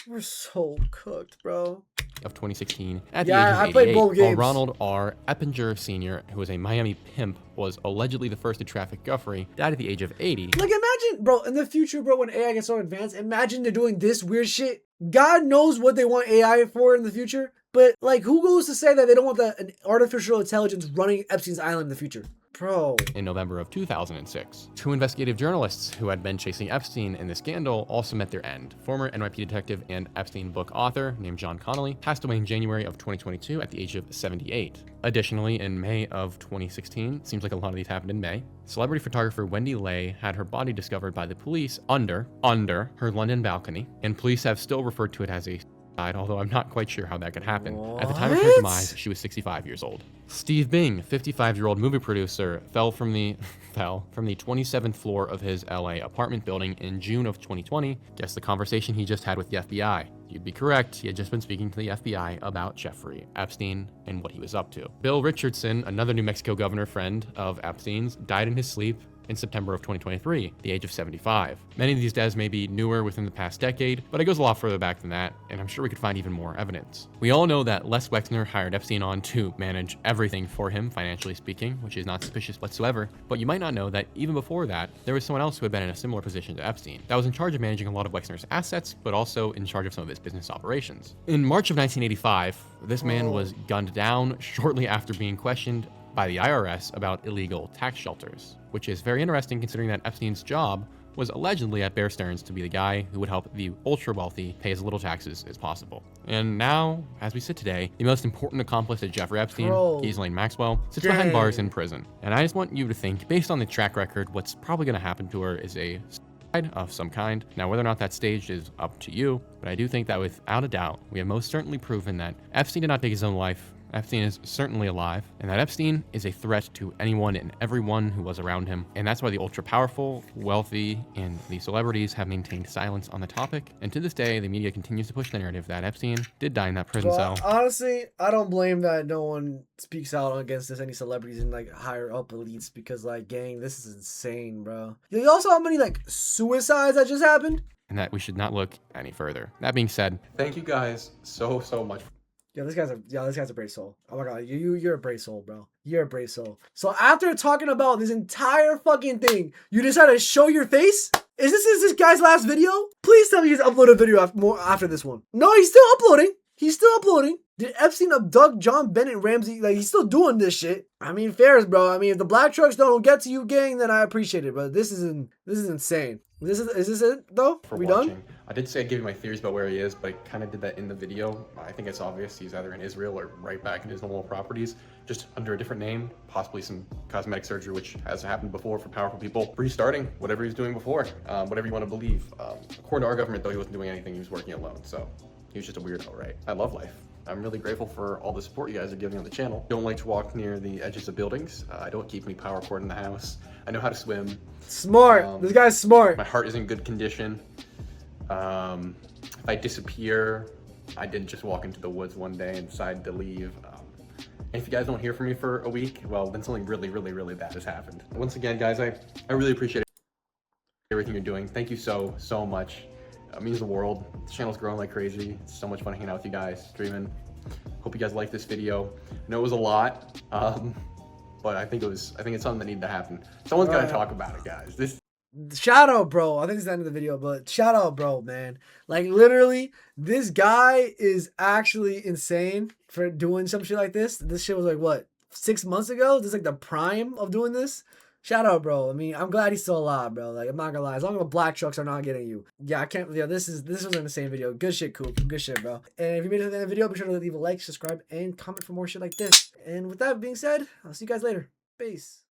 We're so cooked, bro. of 2016 at the Yeah, age of I 88, played both while games. Ronald R. Eppinger Sr., who was a Miami pimp, was allegedly the first to traffic Jeffery, died at the age of 80. Like, imagine, bro, in the future, bro, when AI gets so advanced, imagine they're doing this weird shit. God knows what they want AI for in the future, but, like, who goes to say that they don't want an artificial intelligence running Epstein's island in the future? Bro. In November of 2006, two investigative journalists who had been chasing Epstein in the scandal also met their end. Former NYPD detective and Epstein book author named John Connolly passed away in January of 2022 at the age of 78. Additionally, in May of 2016, seems like a lot of these happened in May, celebrity photographer Wendy Lay had her body discovered by the police under her London balcony, and police have still referred to it as a suicide, although I'm not quite sure how that could happen. At the time of her demise, she was 65 years old. Steve Bing, 55-year-old movie producer, fell from the 27th floor of his LA apartment building in June of 2020. Guess the conversation he just had with the FBI. You'd be correct, he had just been speaking to the FBI about Jeffrey Epstein and what he was up to. Bill Richardson, another New Mexico governor friend of Epstein's, died in his sleep in September of 2023, the age of 75. Many of these deaths may be newer within the past decade, but it goes a lot further back than that, and I'm sure we could find even more evidence. We all know that Les Wexner hired Epstein on to manage everything for him, financially speaking, which is not suspicious whatsoever, but you might not know that even before that, there was someone else who had been in a similar position to Epstein, that was in charge of managing a lot of Wexner's assets, but also in charge of some of his business operations. In March of 1985, this man was gunned down shortly after being questioned by the IRS about illegal tax shelters, which is very interesting considering that Epstein's job was allegedly at Bear Stearns to be the guy who would help the ultra-wealthy pay as little taxes as possible. And now, as we sit today, the most important accomplice of Jeffrey Epstein, Ghislaine Maxwell, sits behind bars in prison. And I just want you to think, based on the track record, what's probably going to happen to her is a suicide of some kind. Now, whether or not that's staged is up to you, but I do think that without a doubt, we have most certainly proven that Epstein did not take his own life. Epstein is certainly alive, and that Epstein is a threat to anyone and everyone who was around him. And that's why the ultra-powerful, wealthy, and the celebrities have maintained silence on the topic. And to this day, the media continues to push the narrative that Epstein did die in that prison cell. Honestly, I don't blame that no one speaks out against this, any celebrities and like higher up elites, because like, gang, this is insane, bro. You also how many like suicides that just happened? And that we should not look any further. That being said, thank you guys so much. This guy's a brave soul. Oh my god, you're a brave soul, bro. You're a brave soul. So after talking about this entire fucking thing, you decided to show your face? Is this guy's last video? Please tell me he's uploaded a video after this one. No, he's still uploading. He's still uploading. Did Epstein abduct John Bennett Ramsey? Like, he's still doing this shit. I mean, fairs, bro. I mean, if the black trucks don't get to you, gang, then I appreciate it. But this is insane. Is this it though? For Are we watching. done? I did say I'd give you my theories about where he is, but I kind of did that in the video. I think it's obvious he's either in Israel or right back in his normal properties, just under a different name, possibly some cosmetic surgery, which has happened before for powerful people. Restarting whatever he was doing before, whatever you want to believe. According to our government, though, he wasn't doing anything. He was working alone, so he was just a weirdo, right? I love life. I'm really grateful for all the support you guys are giving on the channel. Don't like to walk near the edges of buildings. I don't keep any power cord in the house. I know how to swim. Smart. This guy's smart. My heart is in good condition. If I disappear, I didn't just walk into the woods one day and decide to leave. And if you guys don't hear from me for a week, well, then something really bad has happened. Once again, guys, I really appreciate everything you're doing. Thank you so much. It means the world. This channel's growing like crazy. It's so much fun hanging out with you guys, streaming. Hope you guys like this video. I know it was a lot, but I think it's something that needed to happen. Someone's got to talk about it, guys. Shout out, bro. I think it's the end of the video, but shout out, bro, man. Like, literally, this guy is actually insane for doing some shit like this. This shit was like, what, 6 months ago? This is like the prime of doing this. Shout out, bro. I mean, I'm glad he's still alive, bro. Like, I'm not gonna lie. As long as the black trucks are not getting you. Yeah, this was an insane video. Good shit, cool. Good shit, bro. And if you made it to the end of the video, be sure to leave a like, subscribe, and comment for more shit like this. And with that being said, I'll see you guys later. Peace.